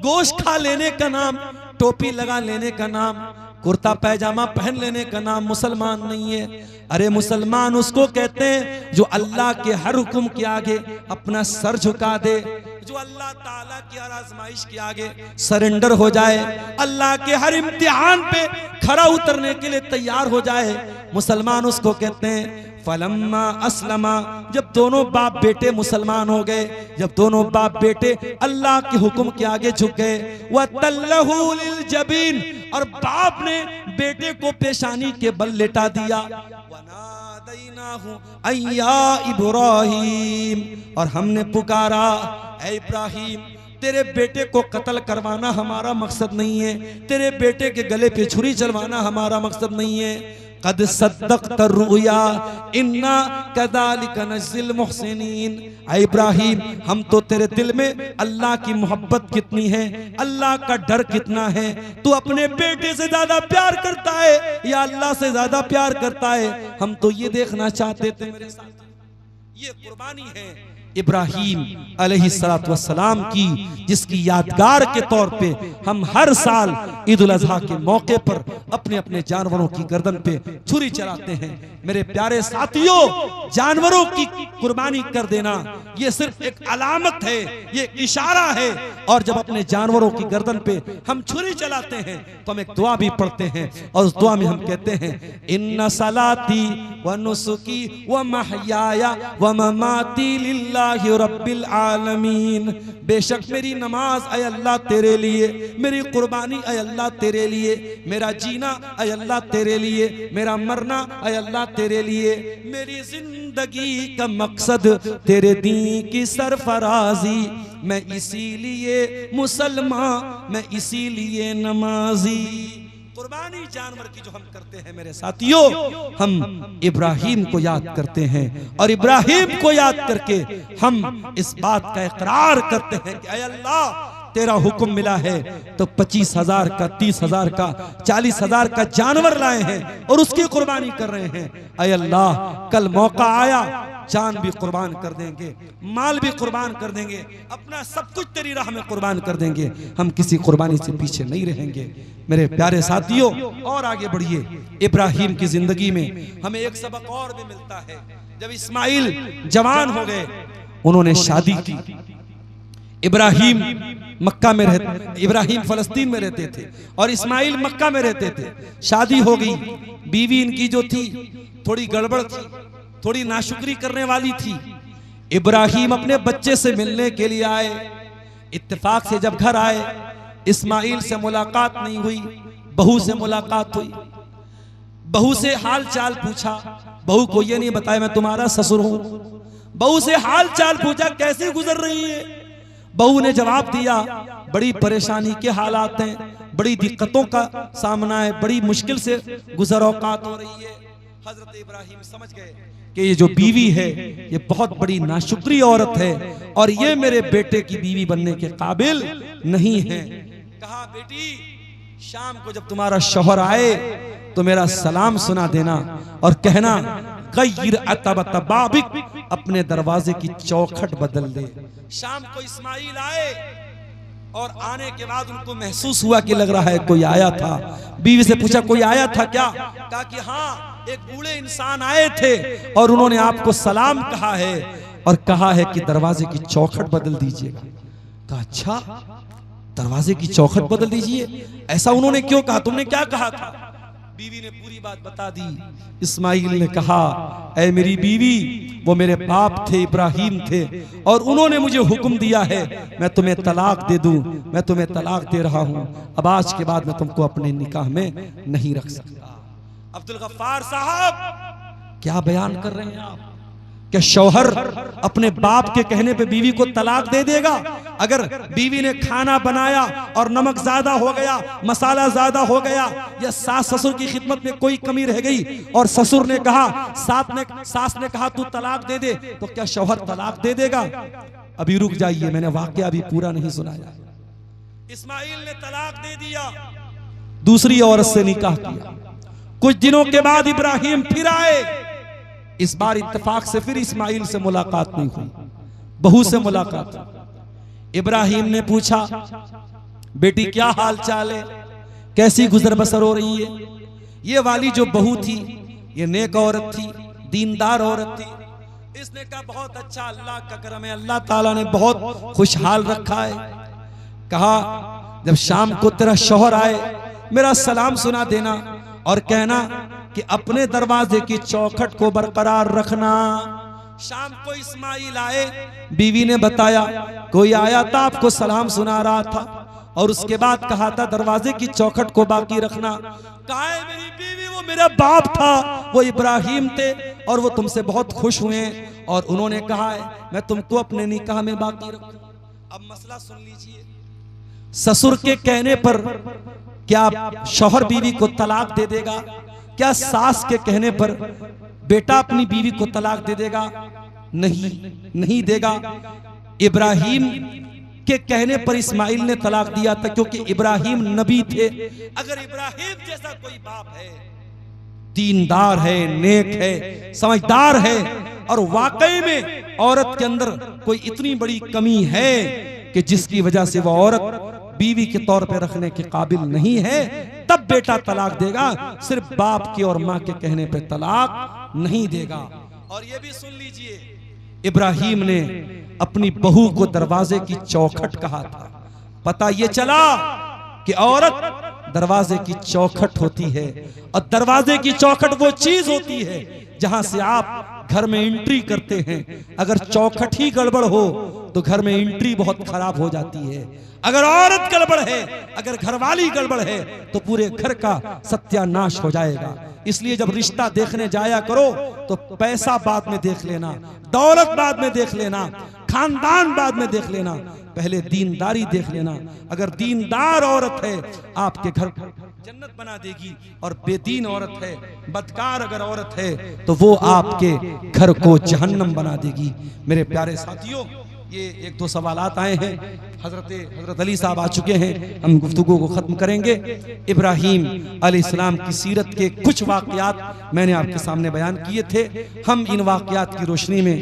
गोश्त खा लेने का नाम, टोपी लगा लेने का नाम, कुर्ता पैजामा पहन लेने का नाम मुसलमान नहीं है। अरे मुसलमान उसको कहते हैं जो अल्लाह के हर हुक्म के आगे अपना सर झुका दे, जो अल्लाह ताला की हर आजमाइश के आगे सरेंडर हो जाए, अल्लाह के हर इम्तिहान पे खरा उतरने के लिए तैयार हो जाए, मुसलमान उसको कहते हैं। फलम्मा अस्लमा, जब दोनों बाप बेटे मुसलमान हो गए, जब दोनों बाप बेटे अल्लाह के हुक्म के आगे झुक गए, वह तल्लहु लिल जबीन, और बाप ने बेटे को पेशानी के बल लेटा दिया। वनादैनाहु अय्या इब्राहीम, और हमने पुकारा ऐ इब्राहिम, तेरे बेटे को कत्ल करवाना हमारा मकसद नहीं है, तेरे बेटे के गले पे छुरी चलवाना हमारा मकसद नहीं है। कद सद्दक़त रुया इन्ना कज़ालिक नज़्ज़िल मुहसिनीन। ऐ इब्राहिम, हम तो तेरे दिल में अल्लाह की मोहब्बत कितनी है, अल्लाह का डर कितना है, तू अपने बेटे से ज्यादा प्यार करता है या अल्लाह से ज्यादा प्यार करता है, हम तो ये देखना चाहते थे मेरे साथ। ये कुर्बानी है इब्राहीम अलैहिस्सलातु वस्सलाम की, जिसकी यादगार के तौर पे हम हर साल ईद उल अज़हा के मौके पर अपने अपने जानवरों की गर्दन पे छुरी चलाते हैं। मेरे प्यारे साथियों, जानवरों की कुर्बानी कर देना ये सिर्फ एक अलामत है, ये एक इशारा है। और जब अपने जानवरों की गर्दन पे हम छुरी चलाते हैं तो हम एक दुआ भी पढ़ते हैं, और उस दुआ में हम कहते हैं इन्ना सलाती व नुसुकी व महयाया व ममाती लिल्लाहि रब्बिल आलमीन। बेशक मेरी नमाज ऐ अल्लाह तेरे लिए, मेरी कुर्बानी ऐ अल्लाह तेरे लिए, मेरा जीना ऐ अल्लाह तेरे लिए, मेरा मरना ऐ अल्लाह तेरे लिए, मेरी जिंदगी का मकसद तेरे दीन की सरफराजी, मैं इसीलिए मुसलमान, मैं इसीलिए नमाजी। कुर्बानी जानवर की जो हम करते हैं मेरे साथियों, हम इब्राहीम को याद करते हैं, और इब्राहीम को याद करके हम इस बात का इकरार करते हैं कि ऐ अल्लाह तेरा हुक्म मिला है तो 25,000 का, 30,000 का, 40,000 का जानवर लाए हैं और उसकी कुर्बानी कर रहे हैं। ऐ अल्लाह कल मौका आया जान भी कुर्बान कर देंगे, माल भी कुर्बान कर देंगे, अपना सब कुछ तेरी राह में कुर्बान कर देंगे, हम किसी कुर्बानी से पीछे नहीं रहेंगे। मेरे प्यारे साथियों, और आगे बढ़िए, इब्राहीम की जिंदगी में हमें एक सबक और भी मिलता है। जब इस्माइल जवान हो गए, उन्होंने शादी की। इब्राहीम मक्का में रहते, इब्राहीम फलस्तीन में रहते थे और इस्माइल मक्का में रहते थे। शादी हो गई, बीवी इनकी जो थी थोड़ी गड़बड़ थी, थोड़ी नाशुक्री करने वाली थी। इब्राहीम अपने बच्चे से मिलने के लिए आए। इत्तेफाक से जब घर आए, इस्माइल से मुलाकात नहीं हुई, बहू से मुलाकात हुई। बहू से हाल चाल पूछा, बहू को ये नहीं बताया मैं तुम्हारा ससुर हूं। बहू से हाल चाल पूछा कैसी गुजर रही है। बहू ने जवाब दिया बड़ी परेशानी के हालात हैं, बड़ी दिक्कतों का सामना है, बड़ी मुश्किल से गुजर औकात हो रही है। हजरत इब्राहीम समझ गए कि ये जो बीवी है ये बहुत बड़ी नाशुक्री औरत है और ये मेरे बेटे की बीवी बनने के काबिल नहीं है। कहा बेटी शाम को जब तुम्हारा शौहर आए तो मेरा सलाम सुना देना और कहना गैर अतबतबाबिक, अपने दरवाजे की चौखट बदल दे। शाम को इस्माइल आए और आने के बाद उनको महसूस हुआ कि लग रहा है कोई आया था। बीवी से पूछा कोई आया था क्या? कहा कि हाँ, एक बूढ़े इंसान आए थे और उन्होंने आपको सलाम कहा है और कहा है कि दरवाजे की चौखट बदल दीजिएगा। कहा अच्छा, दरवाजे की चौखट बदल दीजिए, ऐसा उन्होंने क्यों कहा, तुमने क्या कहा था? बीवी ने पूरी बात बता दी। इस्माइल ने कहा ऐ मेरी बीवी, वो मेरे बाप थे, इब्राहीम थे, और उन्होंने मुझे हुक्म दिया है मैं तुम्हें तलाक दे दूं, मैं तुम्हें तलाक दे रहा हूं। अब आज के बाद मैं तुमको अपने निकाह में नहीं रख सकता। अब्दुल गफ्फार साहब क्या बयान कर रहे हैं आप? क्या शौहर अपने बाप के कहने पे बीवी को तलाक दे देगा? अगर बीवी ने खाना बनाया और नमक ज्यादा हो गया, मसाला ज्यादा हो गया, या सास ससुर की खिदमत में कोई कमी रह गई और ससुर ने कहा, सास ने कहा तू तलाक दे दे, तो क्या शौहर तलाक दे देगा? अभी रुक जाइए, मैंने वाकया अभी पूरा नहीं सुनाया। इस्माइल ने तलाक दे दिया, दूसरी औरत से निकाह किया। कुछ दिनों के बाद इब्राहीम फिर आए। इस बार इत्तेफाक से फिर इस्माइल से मुलाकात नहीं हुई, बहू से मुलाकात। इब्राहीम ने पूछा बेटी क्या हाल चाल है, कैसी गुजर बसर हो रही है? ये वाली जो बहू थी ये नेक औरत थी, दीनदार औरत थी। इसने कहा बहुत अच्छा, अल्लाह का करम है, अल्लाह ताला ने बहुत खुशहाल रखा है। कहा जब शाम को तेरा शौहर आए मेरा सलाम सुना देना और कहना कि अपने दरवाजे की चौखट को बरकरार रखना। शाम को इस्माइल आए, बीवी ने बताया कोई आया था आपको सलाम सुना रहा था, और उसके बाद कहा था दरवाजे की चौखट को बाकी रखना। कहा है मेरी बीवी वो मेरा बाप था, वो इब्राहीम थे और वो तुमसे बहुत खुश हुए और उन्होंने कहा है मैं तुमको अपने निकाह में बाकी रखूं। अब मसला सुन लीजिए, ससुर के कहने पर क्या शौहर बीवी को तलाक दे देगा? क्या सास के कहने पर बेटा अपनी बीवी को तलाक दे देगा? नहीं, नहीं देगा। इब्राहीम के कहने पर इस्माइल ने तलाक दिया था क्योंकि इब्राहीम नबी थे। अगर इब्राहीम जैसा कोई बाप है, दीनदार है, नेक है, समझदार है, और वाकई में औरत के अंदर कोई इतनी बड़ी कमी है कि जिसकी वजह से वह औरत बीवी के तौर पे रखने के काबिल नहीं है, तब बेटा तलाक देगा, सिर्फ बाप के और माँ के कहने पे तलाक नहीं देगा। और ये भी सुन लीजिए, इब्राहिम ने अपनी बहू को दरवाजे की चौखट कहा था। पता ये चला कि औरत दरवाजे की चौखट होती है, और दरवाजे की चौखट वो चीज होती है जहां से आप घर में एंट्री करते हैं। अगर चौखट ही गड़बड़ हो तो घर में एंट्री बहुत खराब हो जाती है। अगर औरत गड़बड़ है, अगर घरवाली गड़बड़ है, तो पूरे घर का सत्यानाश हो जाएगा। इसलिए जब रिश्ता देखने जाया करो तो पैसा बाद में देख लेना, दौलत बाद में देख लेना, खानदान बाद में देख लेना, पहले दीनदारी देख लेना। अगर दीनदार औरत है आपके घर जन्नत बना देगी, और बेदीन औरत है, बदकार अगर औरत है तो वो आपके घर को जहन्नम बना देगी। मेरे प्यारे साथियों, ये एक दो सवालात आए हैं, हजरत अली साहब आ चुके हैं, हम गुफ्तगू को खत्म करेंगे। इब्राहीम अलैहिस्सलाम की सीरत के कुछ वाकयात मैंने आपके सामने बयान किए थे। हम इन वाकयात की रोशनी में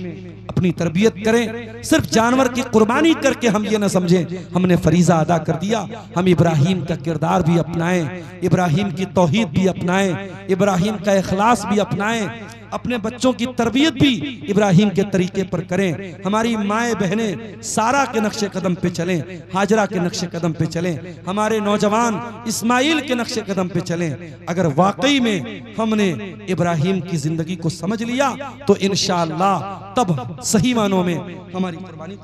अपनी तरबियत करें। सिर्फ जानवर की कुर्बानी करके हम ये ना समझें हमने फरीजा अदा कर दिया। हम इब्राहीम का किरदार भी अपनाएं, इब्राहीम की तौहीद भी अपनाएं, इब्राहीम का इखलास भी अपनाएं, अपने बच्चों की तरबियत भी इब्राहीम के तरीके पर करें। हमारी माएँ बहनें सारा के नक्शे कदम पे चलें, हाजरा के नक्शे कदम पे चलें, हमारे नौजवान इस्माइल के नक्शे कदम पे चलें। अगर वाकई में हमने इब्राहीम की जिंदगी को समझ लिया तो इंशाअल्लाह तब सही मानों में हमारी कुर्बानी